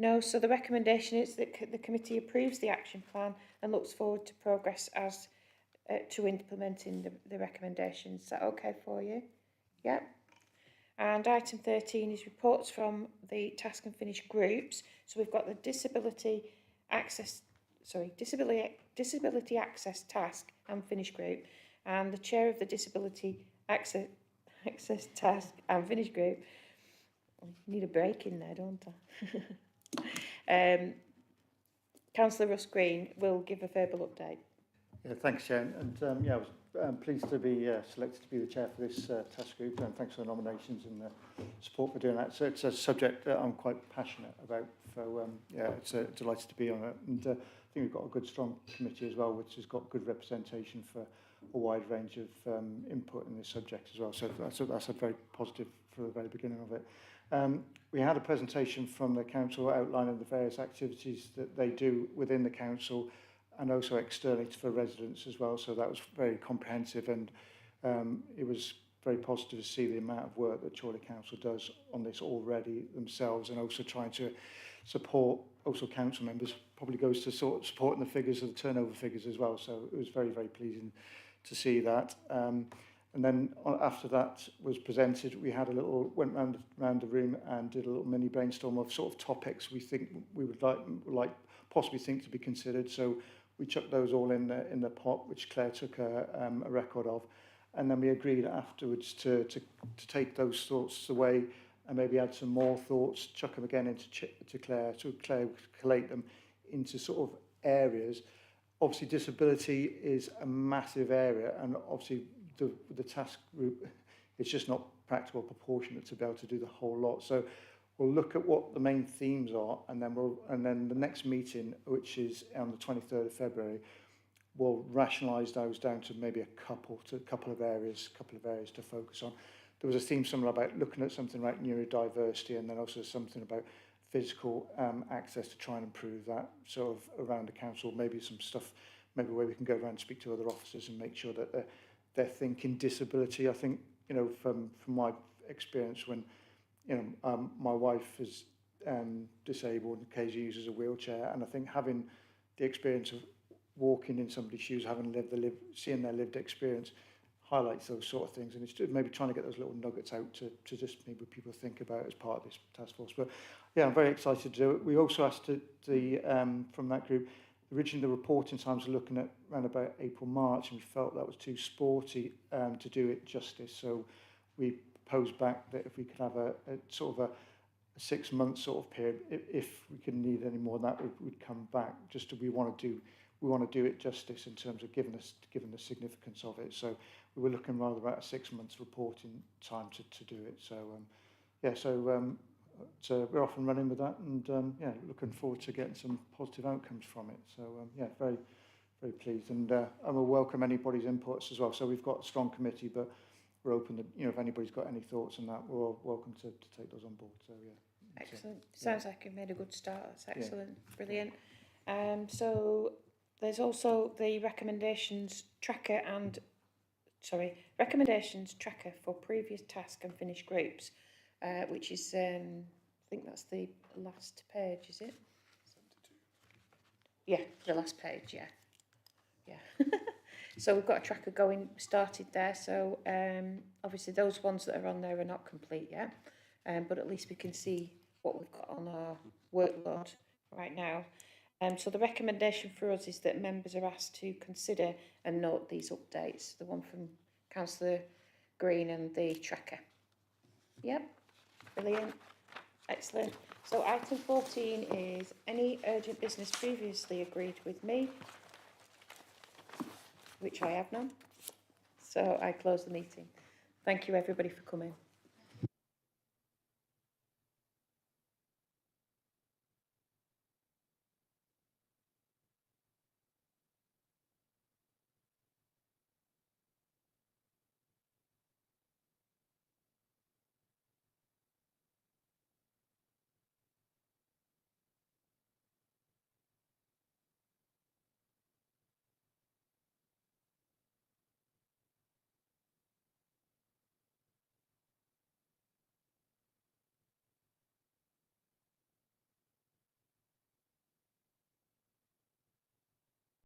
Speaker 1: No, so the recommendation is that the committee approves the action plan and looks forward to progress as to implementing the recommendations. Is that okay for you? Yep. And item 13 is reports from the task and finish groups. So we've got the disability access task and finish group, and the chair of the disability access task and finish group. I need a break in there, don't I? Councillor Russ Green will give a verbal update.
Speaker 8: Yeah, thanks, Sharon. And yeah, I was pleased to be selected to be the chair for this task group, and thanks for the nominations and the support for doing that. So it's a subject that I'm quite passionate about. So yeah, it's delighted to be on it. And I think we've got a good, strong committee as well, which has got good representation for a wide range of input in this subject as well. So that's a very positive for the very beginning of it. We had a presentation from the council outlining the various activities that they do within the council and also externally for residents as well. So that was very comprehensive, and it was very positive to see the amount of work that Chorley Council does on this already themselves, and also trying to support also council members. Probably goes to sort of supporting the figures of the turnover figures as well. So it was very, very pleasing to see that. And then after that was presented, we had a little, went round the room and did a little mini brainstorm of sort of topics we think we would like possibly think to be considered. So we chucked those all in the pot, which Claire took a record of. And then we agreed afterwards to take those thoughts away and maybe add some more thoughts, chuck them again into Claire, so Claire collate them into sort of areas. Obviously, disability is a massive area, and obviously the task group is just not practical proportionate to be able to do the whole lot. So we'll look at what the main themes are, and then the next meeting, which is on the 23rd of February, we'll rationalise those down to maybe a couple of areas to focus on. There was a theme somewhere about looking at something like neurodiversity, and then also something about physical access to try and improve that sort of around the council. Maybe some stuff, maybe where we can go around and speak to other officers and make sure that they're thinking disability. I think, you know, from my experience, when, you know, my wife is disabled and occasionally uses a wheelchair, and I think having the experience of walking in somebody's shoes, having seeing their lived experience, highlights those sort of things, and it's just maybe trying to get those little nuggets out to just maybe people think about as part of this task force. But yeah, I'm very excited to do it. We also asked from that group, originally the reporting times were looking at around about April, March, and we felt that was too sporty to do it justice. So we proposed back that if we could have a sort of a 6 month sort of period, if we could need any more than that, we'd come back. Just we want to do it justice in terms of given the significance of it. So we were looking rather about a 6 months reporting time to do it. So so we're off and running with that, and yeah, looking forward to getting some positive outcomes from it. So yeah, very, very pleased, and we'll welcome anybody's inputs as well. So we've got a strong committee, but we're open to, you know, if anybody's got any thoughts on that, we're all welcome to take those on board. So yeah.
Speaker 1: Excellent. Sounds like you've made a good start. That's excellent. Yeah. Brilliant. So there's also the recommendations tracker for previous task and finished groups, which is, I think that's the last page, is it? 72. Yeah, the last page, yeah. So we've got a tracker started there. So obviously those ones that are on there are not complete yet, but at least we can see what we've got on our workload right now. So the recommendation for us is that members are asked to consider and note these updates, the one from Councillor Green and the tracker. Yep, brilliant, excellent. So item 14 is any urgent business previously agreed with me, which I have none. So I close the meeting. Thank you everybody for coming.